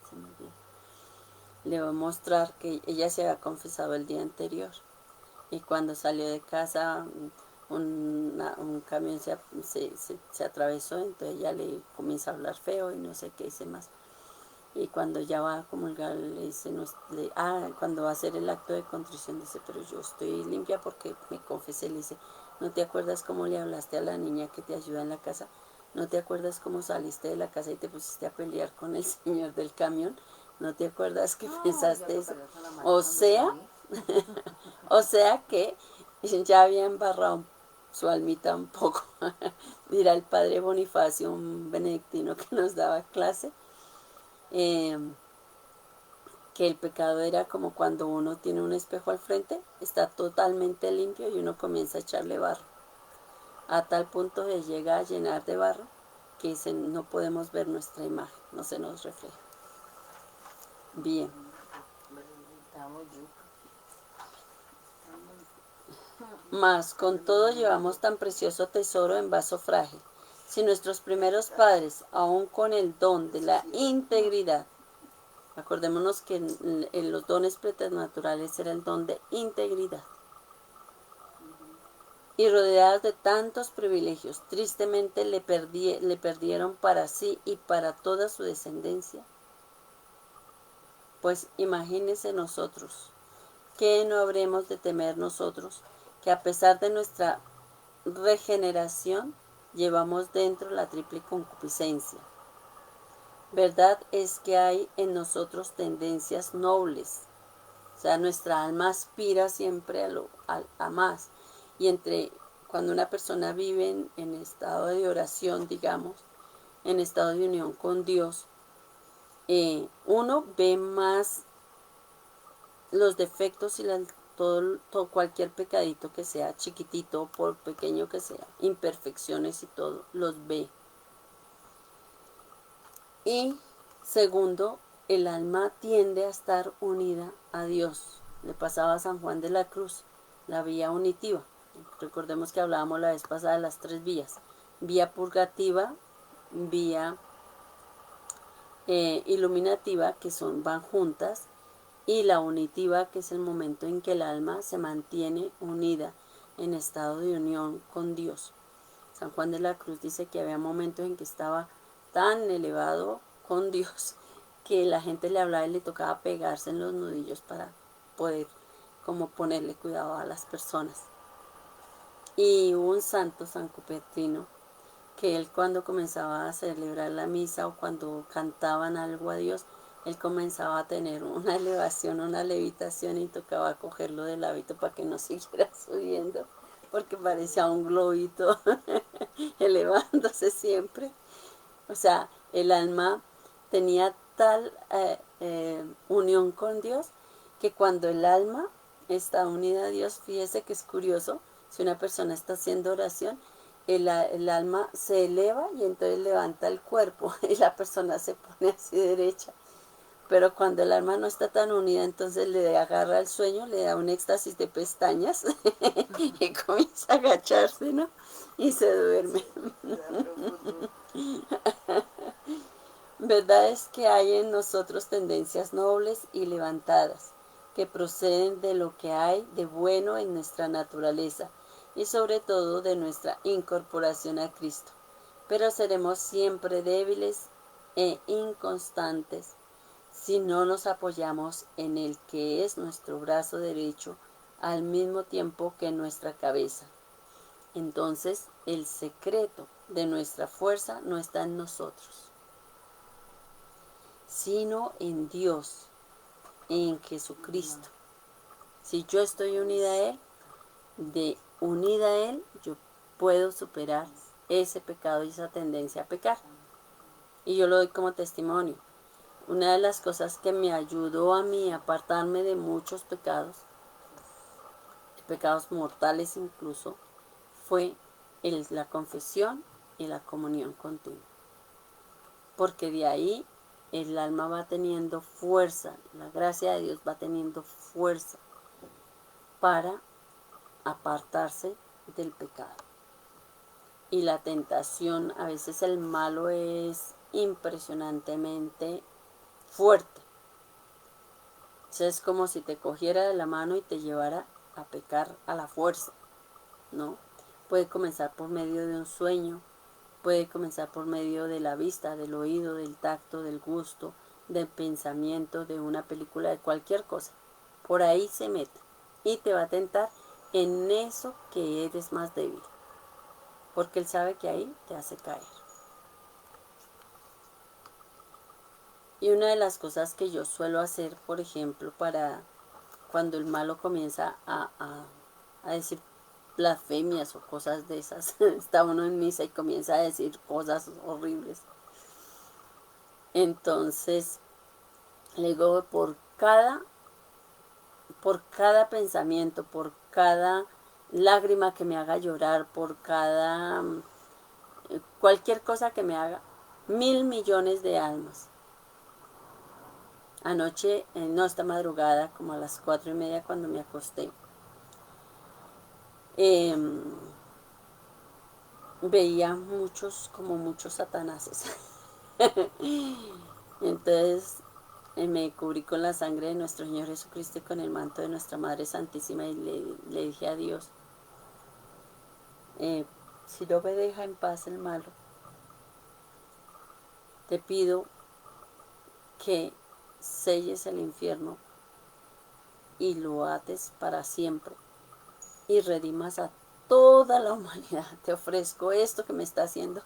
Se me olvidó. Le va a mostrar que ella se había confesado el día anterior y cuando salió de casa un camión se atravesó, entonces ella le comienza a hablar feo y no sé qué dice más. Y cuando ya va a comulgar, le dice, cuando va a hacer el acto de contrición, dice, pero yo estoy limpia porque me confesé. Le dice, ¿no te acuerdas cómo le hablaste a la niña que te ayuda en la casa? ¿No te acuerdas cómo saliste de la casa y te pusiste a pelear con el señor del camión? ¿No te acuerdas que pensaste eso? O sea, o sea que ya había embarrado su almita un poco. Mira el padre Bonifacio, un benedictino que nos daba clase, que el pecado era como cuando uno tiene un espejo al frente, está totalmente limpio y uno comienza a echarle barro, a tal punto que llega a llenar de barro que no podemos ver nuestra imagen, no se nos refleja. Bien. Mas con todo llevamos tan precioso tesoro en vaso frágil. Si nuestros primeros padres, aun con el don de la integridad, acordémonos que en los dones preternaturales era el don de integridad, y rodeados de tantos privilegios, tristemente le perdieron para sí y para toda su descendencia. Pues imagínense nosotros, ¿qué no habremos de temer nosotros, que a pesar de nuestra regeneración llevamos dentro la triple concupiscencia? Verdad es que hay en nosotros tendencias nobles, o sea, nuestra alma aspira siempre a más. Y cuando una persona vive en estado de oración, digamos, en estado de unión con Dios, uno ve más los defectos y cualquier pecadito que sea, chiquitito, por pequeño que sea, imperfecciones y todo, los ve. Y segundo, el alma tiende a estar unida a Dios. Le pasaba a San Juan de la Cruz, la vía unitiva. Recordemos que hablábamos la vez pasada de las 3 vías. Vía purgativa, vía iluminativa, que van juntas, y la unitiva, que es el momento en que el alma se mantiene unida en estado de unión con Dios. San Juan de la Cruz dice que había momentos en que estaba tan elevado con Dios que la gente le hablaba y le tocaba pegarse en los nudillos para poder como ponerle cuidado a las personas. Y hubo un santo, San Cupertino, que él cuando comenzaba a celebrar la misa o cuando cantaban algo a Dios, él comenzaba a tener una elevación, una levitación y tocaba cogerlo del hábito para que no siguiera subiendo, porque parecía un globito elevándose siempre. O sea, el alma tenía tal unión con Dios que cuando el alma está unida a Dios, fíjese que es curioso, si una persona está haciendo oración, el alma se eleva y entonces levanta el cuerpo y la persona se pone así derecha. Pero cuando el alma no está tan unida, entonces le agarra el sueño, le da un éxtasis de pestañas y comienza a agacharse, ¿no? Y se duerme. Verdad es que hay en nosotros tendencias nobles y levantadas, que proceden de lo que hay de bueno en nuestra naturaleza y sobre todo de nuestra incorporación a Cristo. Pero seremos siempre débiles e inconstantes si no nos apoyamos en el que es nuestro brazo derecho al mismo tiempo que nuestra cabeza. Entonces, el secreto de nuestra fuerza no está en nosotros, sino en Dios, en Jesucristo. Si yo estoy unida a Él, unida a Él, yo puedo superar ese pecado y esa tendencia a pecar. Y yo lo doy como testimonio. Una de las cosas que me ayudó a mí a apartarme de muchos pecados mortales incluso, fue la confesión y la comunión continua. Porque de ahí el alma va teniendo fuerza, la gracia de Dios va teniendo fuerza para apartarse del pecado. Y la tentación, a veces el malo es impresionantemente fuerte. Es como si te cogiera de la mano y te llevara a pecar a la fuerza, ¿no? Puede comenzar por medio de un sueño, puede comenzar por medio de la vista, del oído, del tacto, del gusto, del pensamiento, de una película, de cualquier cosa. Por ahí se mete y te va a tentar en eso que eres más débil, porque él sabe que ahí te hace caer. Y una de las cosas que yo suelo hacer, por ejemplo, para cuando el malo comienza a decir blasfemias o cosas de esas, está uno en misa y comienza a decir cosas horribles. Entonces, le digo, por cada pensamiento, por cada lágrima que me haga llorar, por cada cualquier cosa que me haga, 1.000.000.000 de almas. Anoche, no, esta madrugada, como a las 4:30 cuando me acosté, veía como muchos satanases. Entonces me cubrí con la sangre de nuestro Señor Jesucristo y con el manto de nuestra Madre Santísima y le dije a Dios, si no me deja en paz el malo, te pido que selles el infierno y lo ates para siempre y redimas a toda la humanidad. Te ofrezco esto que me está haciendo,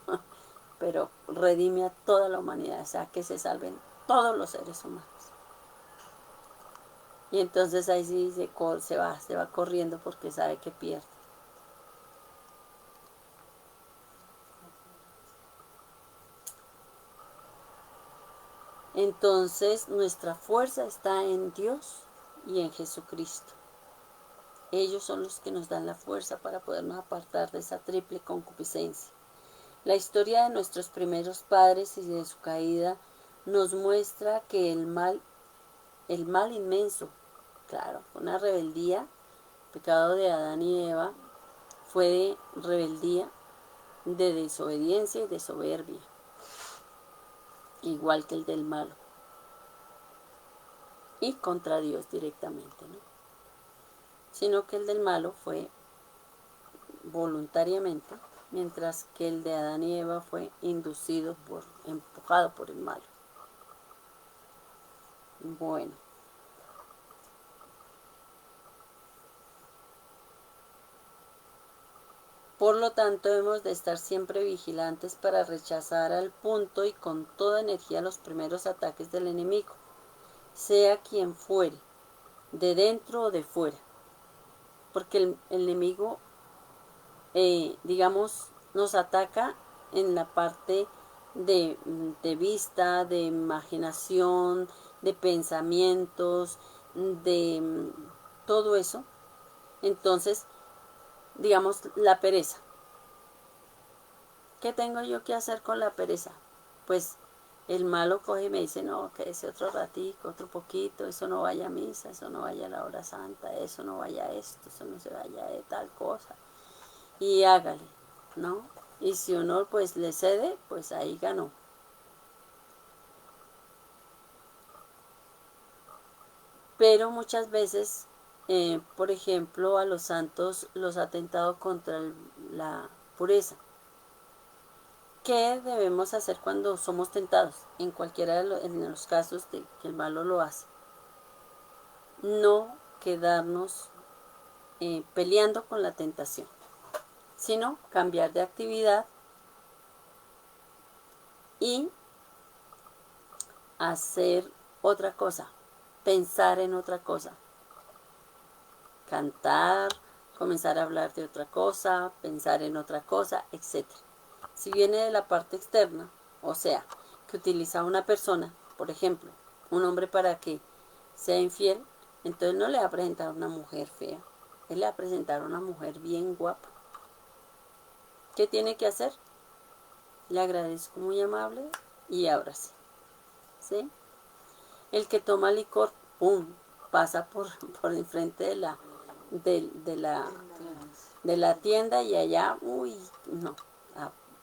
pero redime a toda la humanidad, o sea, que se salven todos los seres humanos. Y entonces ahí sí se va corriendo porque sabe que pierde. Entonces nuestra fuerza está en Dios y en Jesucristo. Ellos son los que nos dan la fuerza para podernos apartar de esa triple concupiscencia. La historia de nuestros primeros padres y de su caída nos muestra que el mal inmenso, claro, fue una rebeldía, el pecado de Adán y Eva fue de rebeldía, de desobediencia y de soberbia, igual que el del malo, y contra Dios directamente, ¿no? Sino que el del malo fue voluntariamente, mientras que el de Adán y Eva fue empujado por el malo. Bueno. Por lo tanto, debemos de estar siempre vigilantes para rechazar al punto y con toda energía los primeros ataques del enemigo, sea quien fuere, de dentro o de fuera. Porque el enemigo, digamos, nos ataca en la parte de vista, de imaginación, de pensamientos, de todo eso. Entonces, digamos, la pereza. ¿Qué tengo yo que hacer con la pereza? Pues el malo coge y me dice, no, que ese otro ratico, otro poquito, eso no vaya a misa, eso no vaya a la hora santa, eso no vaya a esto, eso no se vaya de tal cosa. Y hágale, ¿no? Y si uno pues le cede, pues ahí ganó. Pero muchas veces, por ejemplo, a los santos los ha tentado contra la pureza. ¿Qué debemos hacer cuando somos tentados? En cualquiera de los casos de que el malo lo hace. No quedarnos peleando con la tentación, sino cambiar de actividad y hacer otra cosa, pensar en otra cosa, cantar, comenzar a hablar de otra cosa, pensar en otra cosa, etc. Si viene de la parte externa, o sea, que utiliza una persona, por ejemplo, un hombre para que sea infiel, entonces no le va a presentar una mujer fea, él le va a presentar una mujer bien guapa. ¿Qué tiene que hacer? Le agradezco, muy amable, y ábrase. ¿Sí? El que toma licor, ¡pum!, pasa por enfrente de la tienda y allá, uy, no,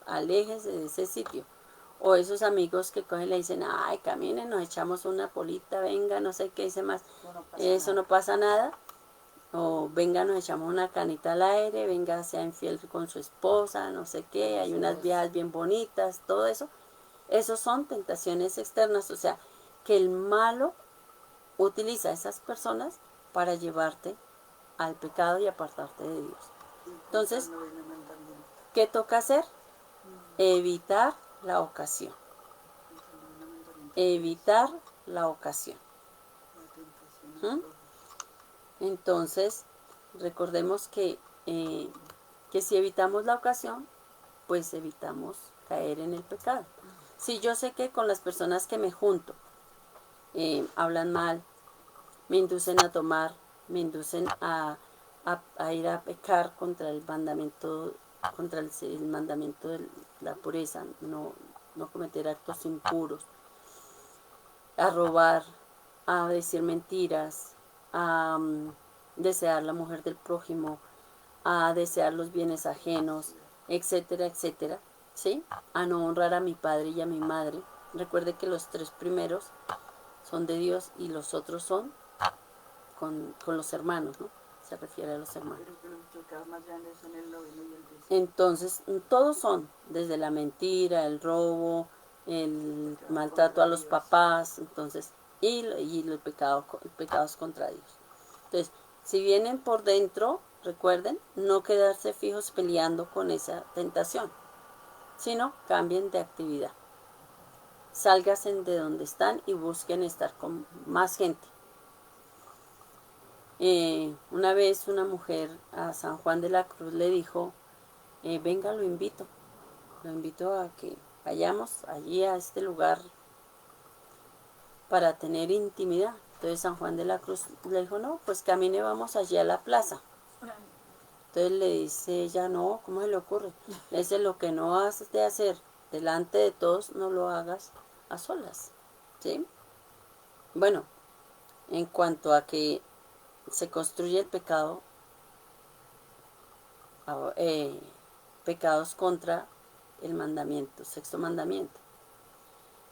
aléjese de ese sitio. O esos amigos que cogen y le dicen, ay, caminen, nos echamos una polita, venga, no sé qué dice más, eso no pasa nada. O venga, nos echamos una canita al aire, venga, sea infiel con su esposa, no sé qué, hay unas viejas bien bonitas, todo eso. Esos son tentaciones externas, o sea, que el malo utiliza a esas personas para llevarte al pecado y apartarte de Dios. Entonces, ¿qué toca hacer? Evitar la ocasión. Evitar la ocasión. ¿Mm? Entonces, recordemos que si evitamos la ocasión, pues evitamos caer en el pecado. Si yo sé que con las personas que me junto hablan mal, me inducen a tomar, me inducen a ir a pecar contra el mandamiento, el mandamiento de la pureza, no cometer actos impuros, a robar, a decir mentiras, a desear la mujer del prójimo, a desear los bienes ajenos, etcétera, etcétera, ¿sí? A no honrar a mi padre y a mi madre. Recuerde que los 3 primeros son de Dios y los otros son con los hermanos, ¿no? Se refiere a los hermanos. Entonces, todos son, desde la mentira, el robo, el maltrato a los papás, entonces, y los pecados contra Dios. Entonces, si vienen por dentro, recuerden, no quedarse fijos peleando con esa tentación, sino cambien de actividad. Sálganse de donde están y busquen estar con más gente. Una vez una mujer a San Juan de la Cruz le dijo, venga, lo invito a que vayamos allí a este lugar para tener intimidad. Entonces San Juan de la Cruz le dijo, no, pues camine, vamos allí a la plaza. Entonces le dice ella, no, ¿cómo se le ocurre? Le dice, lo que no has de hacer delante de todos, no lo hagas a solas, ¿sí? Bueno, en cuanto a que se construye el pecado, pecados contra el mandamiento, sexto mandamiento.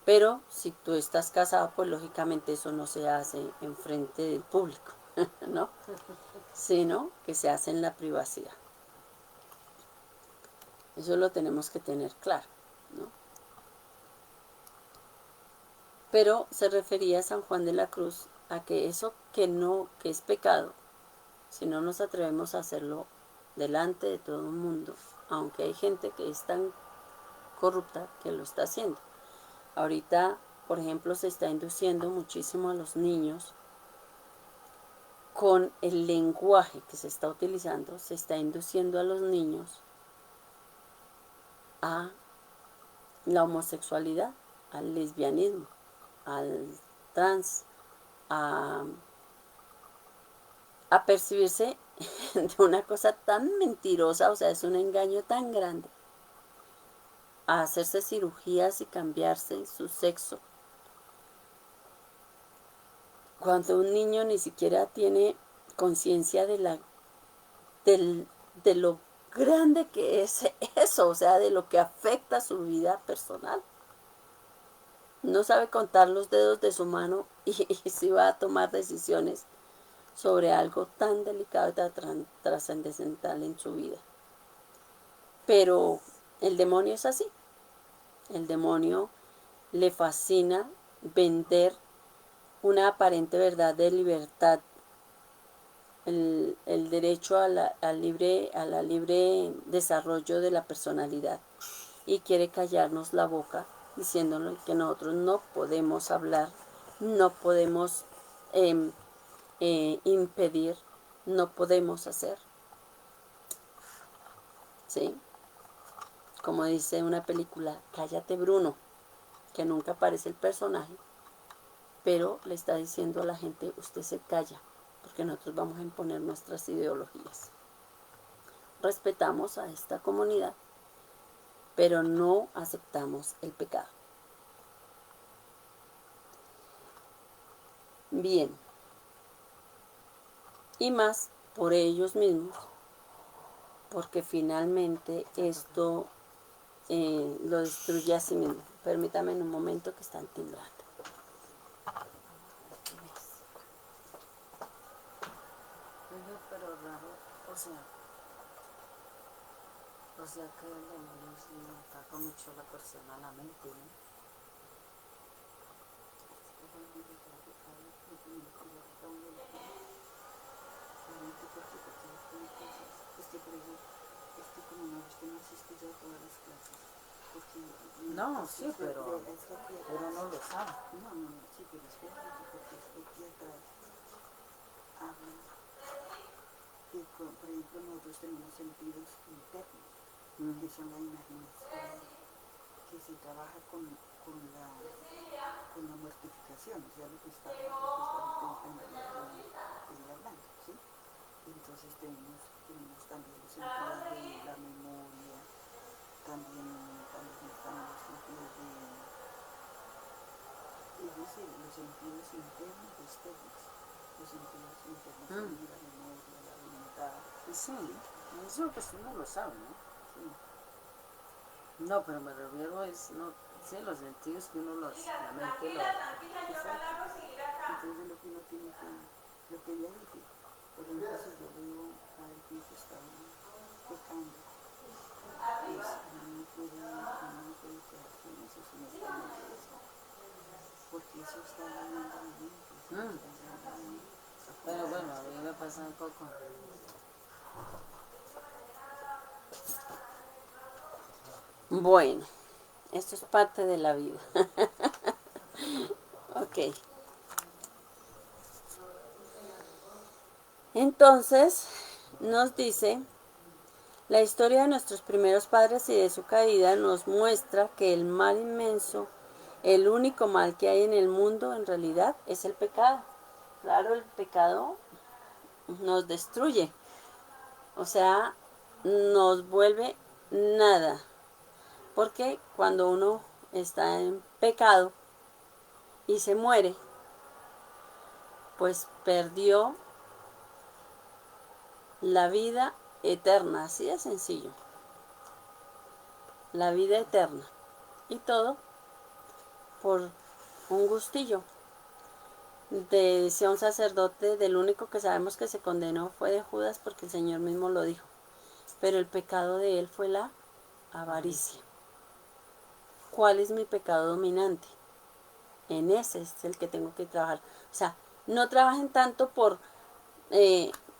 Pero si tú estás casado, pues lógicamente eso no se hace en frente del público, ¿no? Sino que se hace en la privacidad. Eso lo tenemos que tener claro, ¿no? Pero se refería a San Juan de la Cruz a que eso que es pecado, si no nos atrevemos a hacerlo delante de todo el mundo, aunque hay gente que es tan corrupta que lo está haciendo. Ahorita, por ejemplo, se está induciendo muchísimo a los niños con el lenguaje que se está utilizando, se está induciendo a los niños a la homosexualidad, al lesbianismo, al trans, a percibirse de una cosa tan mentirosa, o sea, es un engaño tan grande, a hacerse cirugías y cambiarse su sexo, cuando un niño ni siquiera tiene conciencia de lo grande que es eso, o sea, de lo que afecta su vida personal. No sabe contar los dedos de su mano y si va a tomar decisiones sobre algo tan delicado y tan trascendental en su vida. Pero el demonio es así. El demonio le fascina vender una aparente verdad de libertad, el derecho al libre desarrollo de la personalidad, y quiere callarnos la boca diciéndonos que nosotros no podemos hablar, no podemos impedir, no podemos hacer, ¿sí? Como dice una película, cállate Bruno, que nunca aparece el personaje, pero le está diciendo a la gente, usted se calla, porque nosotros vamos a imponer nuestras ideologías. Respetamos a esta comunidad, pero no aceptamos el pecado. Bien, y más por ellos mismos, porque finalmente esto lo destruye a sí mismo. Permítame en un momento que están timbrando. Pero raro, o sea que el demonio sí ataca mucho a la persona, a la mente, ¿no? No, sí, pero no lo sabe. No, sí, pero espérate, porque es que aquí atrás habla que, por ejemplo, nosotros tenemos sentidos internos, que son la imaginación, que se trabaja con la mortificación, o sea, lo que está hablando, ¿sí? Entonces tenemos también los sentidos de la memoria, también están los sentidos es decir, los sentidos internos y externos. Los sentidos internos son la memoria, la voluntad. Sí, eso pues uno lo sabe, ¿no? Sí. No, pero me refiero es, no, sí, los sentidos que uno los, la mente lo... Entonces lo que uno tiene que, lo que ella dice, por ejemplo, si yo veo a alguien que está pecando, pues uno no puede quedarse en eso, sino que uno debe estar, porque eso está dañando la mente, Pero bueno, a mí me pasa un poco. Bueno, esto es parte de la vida. Ok. Entonces, nos dice, la historia de nuestros primeros padres y de su caída nos muestra que el mal inmenso El único mal que hay en el mundo en realidad es el pecado. Claro, el pecado nos destruye, o sea, nos vuelve nada. Porque cuando uno está en pecado y se muere, pues perdió la vida eterna, así de sencillo. La vida eterna. Y todo por un gustillo. Decía un sacerdote, del único que sabemos que se condenó fue de Judas, porque el Señor mismo lo dijo. Pero el pecado de él fue la avaricia. ¿Cuál es mi pecado dominante? En ese es el que tengo que trabajar. O sea, no trabajen tanto por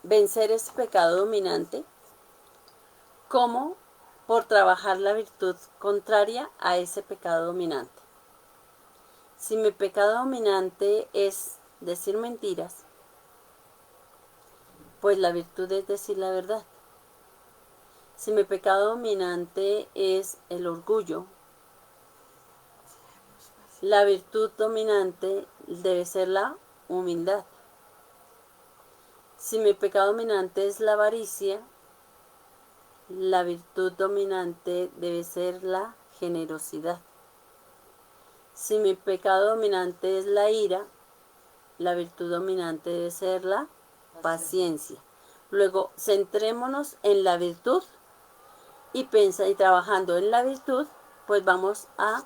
vencer ese pecado dominante como por trabajar la virtud contraria a ese pecado dominante. Si mi pecado dominante es decir mentiras, pues la virtud es decir la verdad. Si mi pecado dominante es el orgullo, la virtud dominante debe ser la humildad. Si mi pecado dominante es la avaricia, la virtud dominante debe ser la generosidad. Si mi pecado dominante es la ira, la virtud dominante debe ser la paciencia. Luego, centrémonos en la virtud y trabajando en la virtud, pues vamos a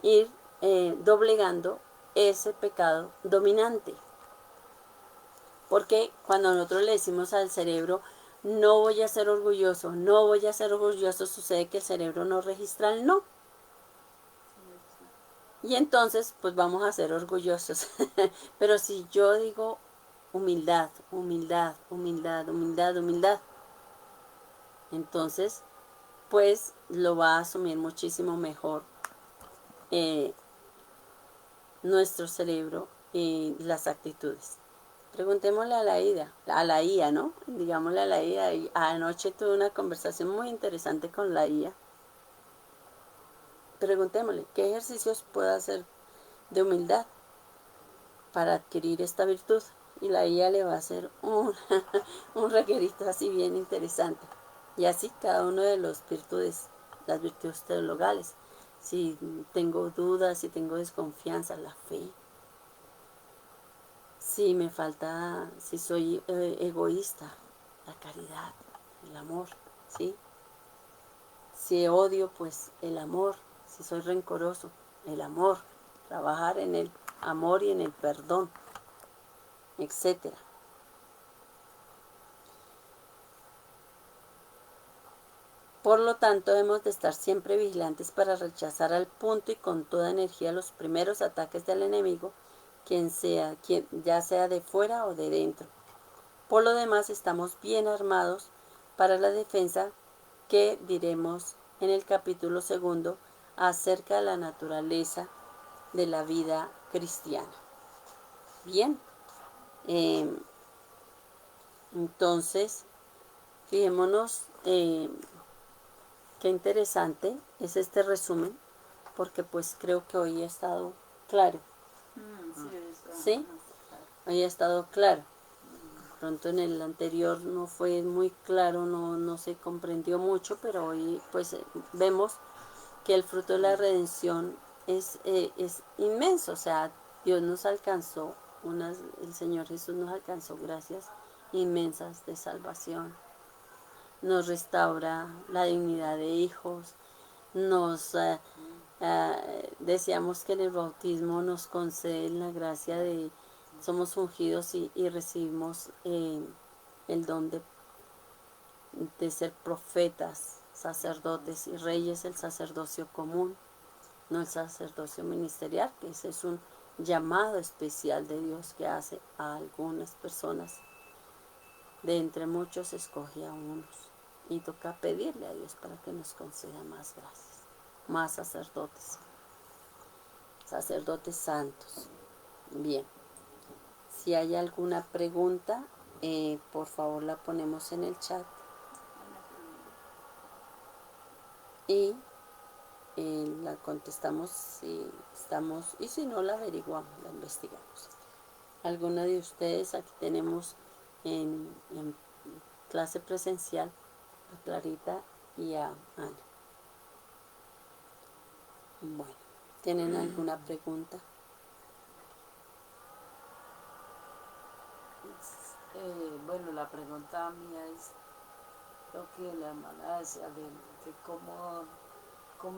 ir doblegando ese pecado dominante. Porque cuando nosotros le decimos al cerebro, no voy a ser orgulloso, no voy a ser orgulloso, sucede que el cerebro no registra el no. Y entonces, pues vamos a ser orgullosos. Pero si yo digo humildad, humildad, humildad, humildad, humildad, entonces, pues lo va a asumir muchísimo mejor nuestro cerebro y las actitudes. Preguntémosle a la IA, ¿no? Digámosle a la IA. Anoche tuve una conversación muy interesante con la IA. Preguntémosle, ¿qué ejercicios puedo hacer de humildad para adquirir esta virtud? Y la IA le va a hacer un requerito así bien interesante. Y así cada uno de las virtudes teologales. Si tengo dudas, si tengo desconfianza, la fe. Si me falta, si soy egoísta, la caridad, el amor, ¿sí? Si odio, pues el amor. Si soy rencoroso, el amor. Trabajar en el amor y en el perdón, etc. Por lo tanto, debemos de estar siempre vigilantes para rechazar al punto y con toda energía los primeros ataques del enemigo, ya sea de fuera o de dentro. Por lo demás, estamos bien armados para la defensa que diremos en el capítulo 2 acerca de la naturaleza de la vida cristiana. Bien, entonces, fijémonos qué interesante es este resumen, porque pues creo que hoy ha estado claro. ¿Sí? Hoy ha estado claro. Pronto en el anterior no fue muy claro, no se comprendió mucho, pero hoy pues vemos que el fruto de la redención es inmenso. O sea, Dios nos alcanzó, el Señor Jesús nos alcanzó gracias inmensas de salvación. Nos restaura la dignidad de hijos, decíamos que en el bautismo nos concede la gracia de somos ungidos y recibimos el don de ser profetas, sacerdotes y reyes, el sacerdocio común, no el sacerdocio ministerial, que ese es un llamado especial de Dios que hace a algunas personas. De entre muchos escoge a unos y toca pedirle a Dios para que nos conceda más gracias, más sacerdotes santos. Bien. Si hay alguna pregunta, por favor la ponemos en el chat. Y la contestamos si estamos, y si no la averiguamos, la investigamos. ¿Alguna de ustedes? Aquí tenemos en clase presencial a Clarita y a Ana. Bueno, ¿tienen alguna pregunta? Bueno, la pregunta mía es lo que la hermana decía de cómo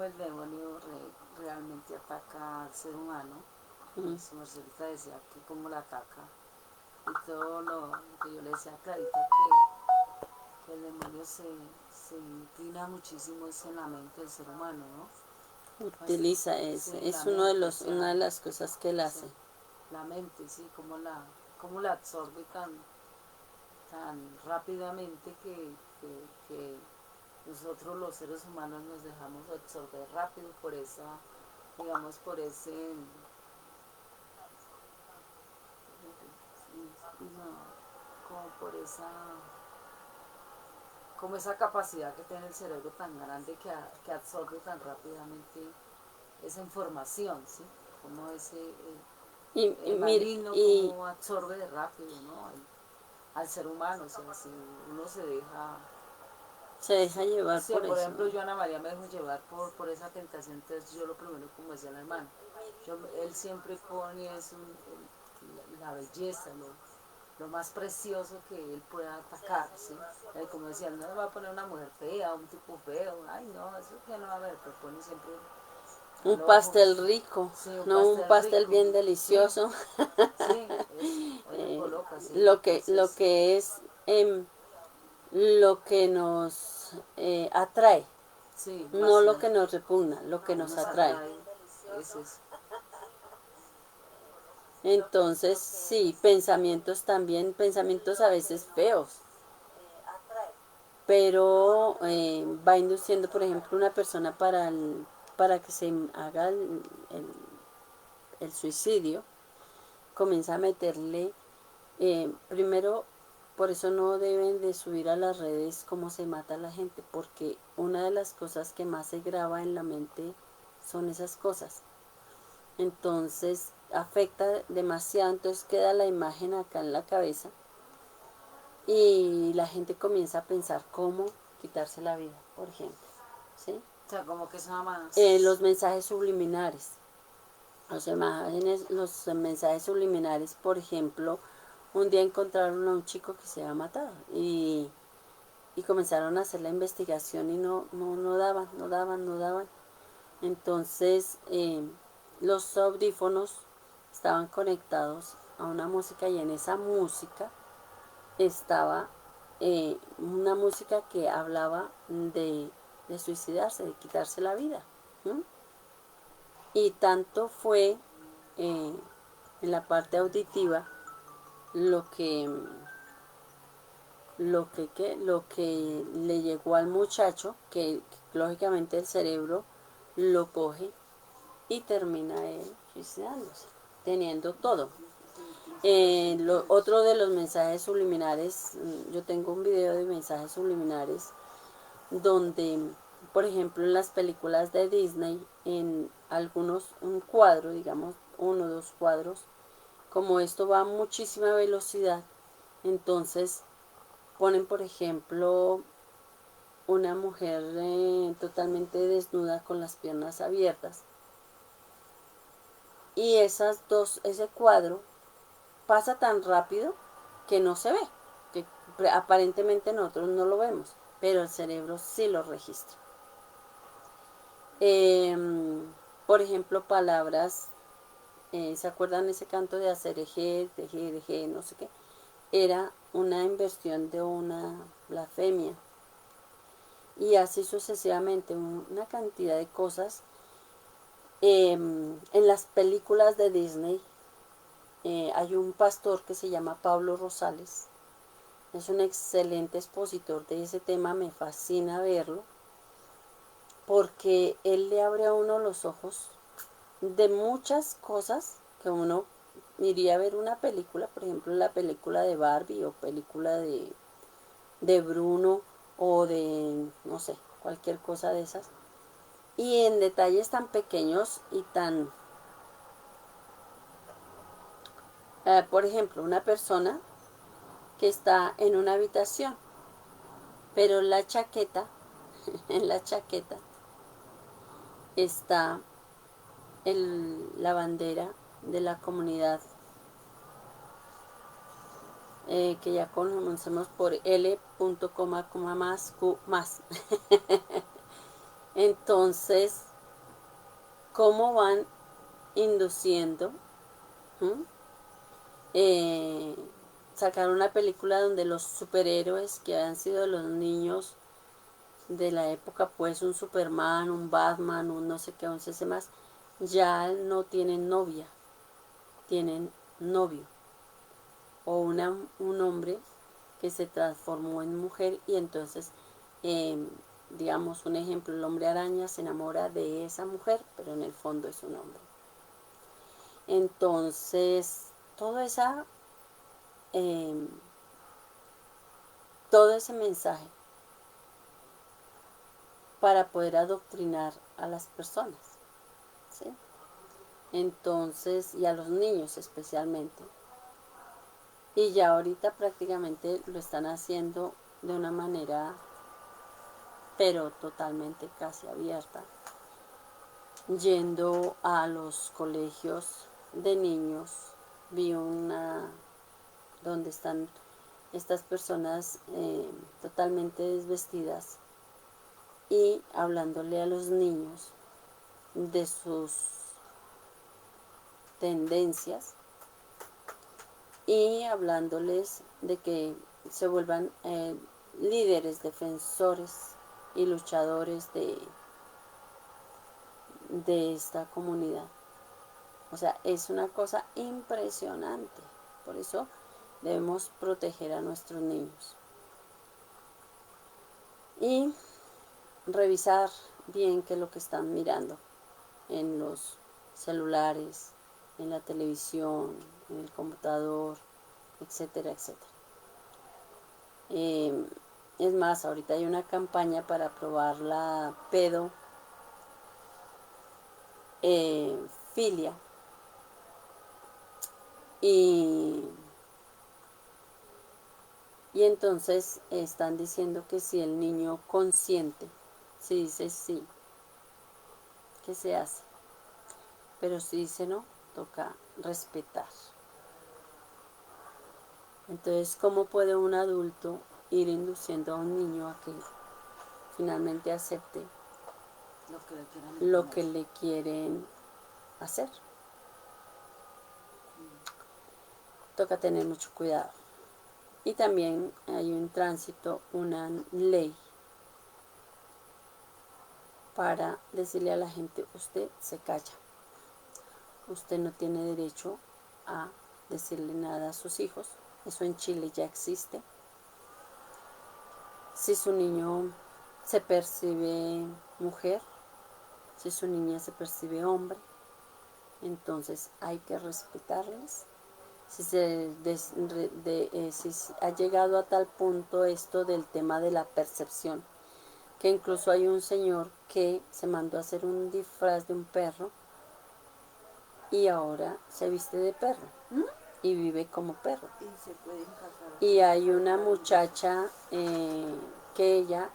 el demonio realmente ataca al ser humano. Su mercedita decía que cómo la ataca. Y todo lo que yo le decía a Clarita, que el demonio se inclina muchísimo en la mente del ser humano, ¿no? Utiliza Sí, es la mente, o sea, una de las cosas que él hace. sí, la mente, sí, cómo la absorbe tan rápidamente que nosotros los seres humanos nos dejamos absorber rápido por esa, digamos, por ese, no, como por esa, como esa capacidad que tiene el cerebro tan grande que absorbe tan rápidamente esa información, ¿sí? Como el maligno, como absorbe de rápido, ¿no? Al ser humano, o sea, si uno se deja llevar sí, por por eso. ejemplo, yo Ana María me dejo llevar por esa tentación, entonces yo lo primero, como decía la hermana, él siempre pone eso, la belleza, lo más precioso que él pueda atacar, ¿sí? Como decía, no le va a poner una mujer fea, un tipo feo, ay no, eso que no va a ver, pero pone siempre Un al ojo, pastel rico, sí, un no un pastel pastel rico, bien sí, delicioso. sí, eso, él lo coloca, sí, Lo entonces, que es lo que nos atrae, sí, no más lo que nos repugna, lo que nos nos atrae. atrae, es eso. Entonces, sí, pensamientos también, pensamientos a veces feos, pero va induciendo, por ejemplo, una persona para que se haga el suicidio, comienza a meterle, primero, por eso no deben de subir a las redes cómo se mata la gente, porque una de las cosas que más se graba en la mente son esas cosas. Entonces afecta demasiado, entonces queda la imagen acá en la cabeza y la gente comienza a pensar cómo quitarse la vida, por ejemplo, ¿sí? O sea, como que es nada más. Los mensajes subliminares. Los mensajes subliminares, por ejemplo, un día encontraron a un chico que se había matado y comenzaron a hacer la investigación y no daban. Entonces, los audífonos estaban conectados a una música y en esa música estaba una música que hablaba de suicidarse, de quitarse la vida. ¿No? Y tanto fue en la parte auditiva lo que le llegó al muchacho, que lógicamente el cerebro lo coge y termina él suicidándose, teniendo todo. Otro de los mensajes subliminares, yo tengo un video de mensajes subliminares donde, por ejemplo, en las películas de Disney, en un cuadro, digamos, 1 o 2 cuadros, como esto va a muchísima velocidad, entonces ponen, por ejemplo, una mujer totalmente desnuda con las piernas abiertas. Y ese cuadro pasa tan rápido que no se ve, que aparentemente nosotros no lo vemos, pero el cerebro sí lo registra. Por ejemplo, palabras, ¿se acuerdan ese canto de acereje, teje, no sé qué? Era una inversión de una blasfemia. Y así sucesivamente, una cantidad de cosas. En las películas de Disney hay un pastor que se llama Pablo Rosales. Es un excelente expositor de ese tema, me fascina verlo, porque él le abre a uno los ojos de muchas cosas que uno iría a ver una película, por ejemplo la película de Barbie o película de Bruno o de, no sé, cualquier cosa de esas. Y en detalles tan pequeños y tan, por ejemplo, una persona que está en una habitación, pero la chaqueta, en la chaqueta está la bandera de la comunidad que ya conocemos por L. coma más Q más. Entonces, ¿cómo van induciendo? ¿Mm? Sacar una película donde los superhéroes que han sido los niños de la época, pues un Superman, un Batman, un no sé qué, un CC más, ya no tienen novia, tienen novio. O un hombre que se transformó en mujer y entonces, digamos un ejemplo, el hombre araña se enamora de esa mujer, pero en el fondo es un hombre. Entonces, eh, todo ese mensaje para poder adoctrinar a las personas, ¿sí? Entonces, y a los niños especialmente. Y ya ahorita prácticamente lo están haciendo de una manera, pero totalmente casi abierta, yendo a los colegios de niños. Vi una donde están estas personas totalmente desvestidas y hablándole a los niños de sus tendencias y hablándoles de que se vuelvan líderes, defensores y luchadores de esta comunidad. O sea, es una cosa impresionante. Por eso debemos proteger a nuestros niños. Y revisar bien qué es lo que están mirando en los celulares, en la televisión, en el computador, etcétera, etcétera. Es más, ahorita hay una campaña para probar la pedofilia. Y entonces están diciendo que si el niño consiente, si dice sí, que se hace. Pero si dice no, toca respetar. Entonces, ¿cómo puede un adulto ir induciendo a un niño a que finalmente acepte lo que le quieren hacer? Toca tener mucho cuidado. Y también hay un tránsito, una ley para decirle a la gente, usted se calla. Usted no tiene derecho a decirle nada a sus hijos. Eso en Chile ya existe. Si su niño se percibe mujer, si su niña se percibe hombre, entonces hay que respetarles. Si ha llegado a tal punto esto del tema de la percepción, que incluso hay un señor que se mandó a hacer un disfraz de un perro y ahora se viste de perro y vive como perro. Y hay una muchacha que ella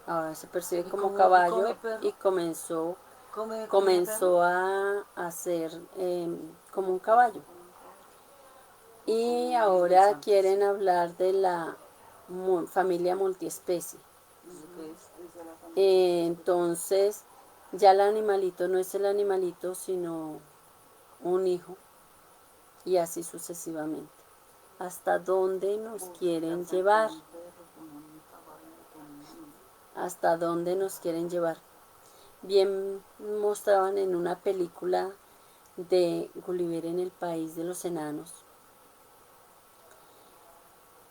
ahora se percibe como caballo y comenzó a hacer como un caballo. Y ahora quieren hablar de la familia multiespecie. Entonces, ya el animalito no es el animalito, sino un hijo. Y así sucesivamente. ¿Hasta dónde nos quieren llevar? ¿Hasta dónde nos quieren llevar? Bien mostraban en una película de Gulliver en el país de los enanos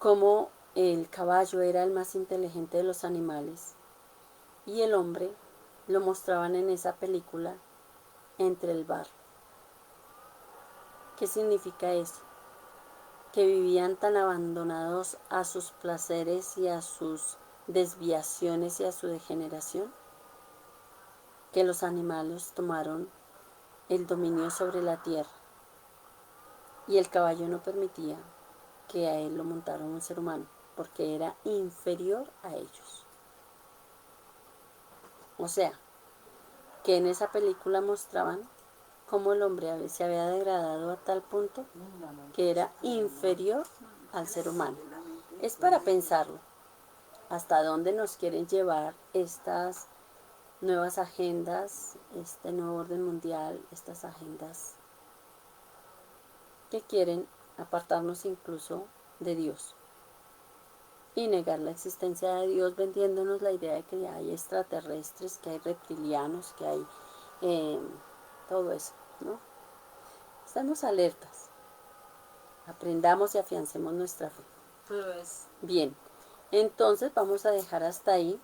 cómo el caballo era el más inteligente de los animales y el hombre lo mostraban en esa película entre el barro. ¿Qué significa eso? Que vivían tan abandonados a sus placeres y a sus desviaciones y a su degeneración. que los animales tomaron el dominio sobre la tierra y el caballo no permitía que a él lo montara un ser humano porque era inferior a ellos. O sea, que en esa película mostraban cómo el hombre se había degradado a tal punto que era inferior al ser humano. Es para pensarlo, hasta dónde nos quieren llevar estas nuevas agendas, este nuevo orden mundial, estas agendas que quieren apartarnos incluso de Dios y negar la existencia de Dios, vendiéndonos la idea de que hay extraterrestres, que hay reptilianos, que hay todo eso, ¿no? Estamos alertas, aprendamos y afiancemos nuestra fe. Bien, entonces vamos a dejar hasta ahí.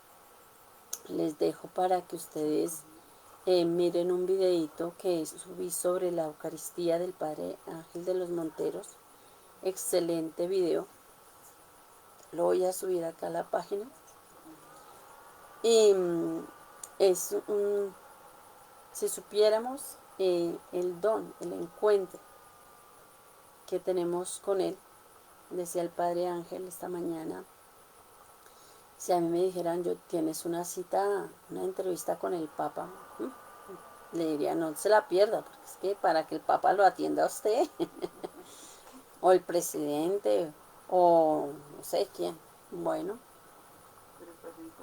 Les dejo para que ustedes miren un videito que subí sobre la Eucaristía del Padre Ángel de los Monteros. Excelente video. Lo voy a subir acá a la página. Y si supiéramos el don, el encuentro que tenemos con Él, decía el Padre Ángel esta mañana, si a mí me dijeran, tienes una cita, una entrevista con el Papa, le diría, no se la pierda, porque es que para que el Papa lo atienda a usted, o el presidente, o no sé quién, bueno,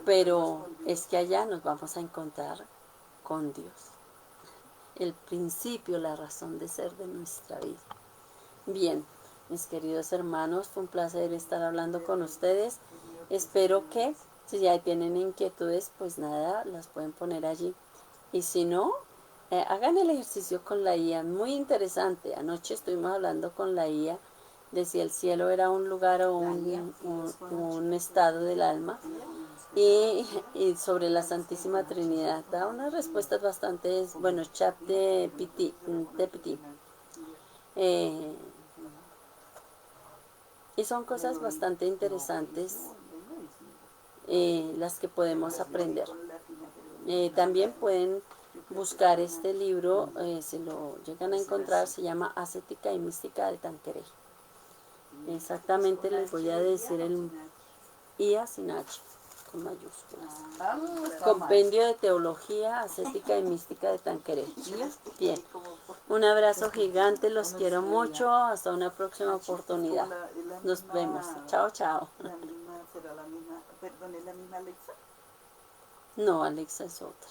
pero es que allá nos vamos a encontrar con Dios, el principio, la razón de ser de nuestra vida. Bien, mis queridos hermanos, fue un placer estar hablando con ustedes. Espero que si ya tienen inquietudes, pues nada, las pueden poner allí. Y si no, hagan el ejercicio con la IA, muy interesante. Anoche estuvimos hablando con la IA de si el cielo era un lugar o un estado del alma. Y sobre la Santísima Trinidad, da unas respuestas bastante, bueno, chat de PT. Y son cosas bastante interesantes las que podemos aprender. También pueden buscar este libro, si lo llegan a encontrar, se llama Ascética y Mística de Tanqueray. Exactamente les voy a decir el IA sin H, con mayúsculas. Compendio de Teología Ascética y Mística de Tanqueray. Bien. Un abrazo gigante, los quiero mucho, hasta una próxima oportunidad. Nos vemos. Chao, chao. ¿Será la misma, perdón, es la misma Alexa? No, Alexa es otra.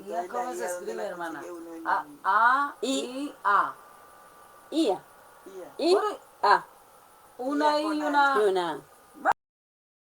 ¿IA cómo se escribe, hermana? I-A. I-A. I-A. Una I y una... Y una A.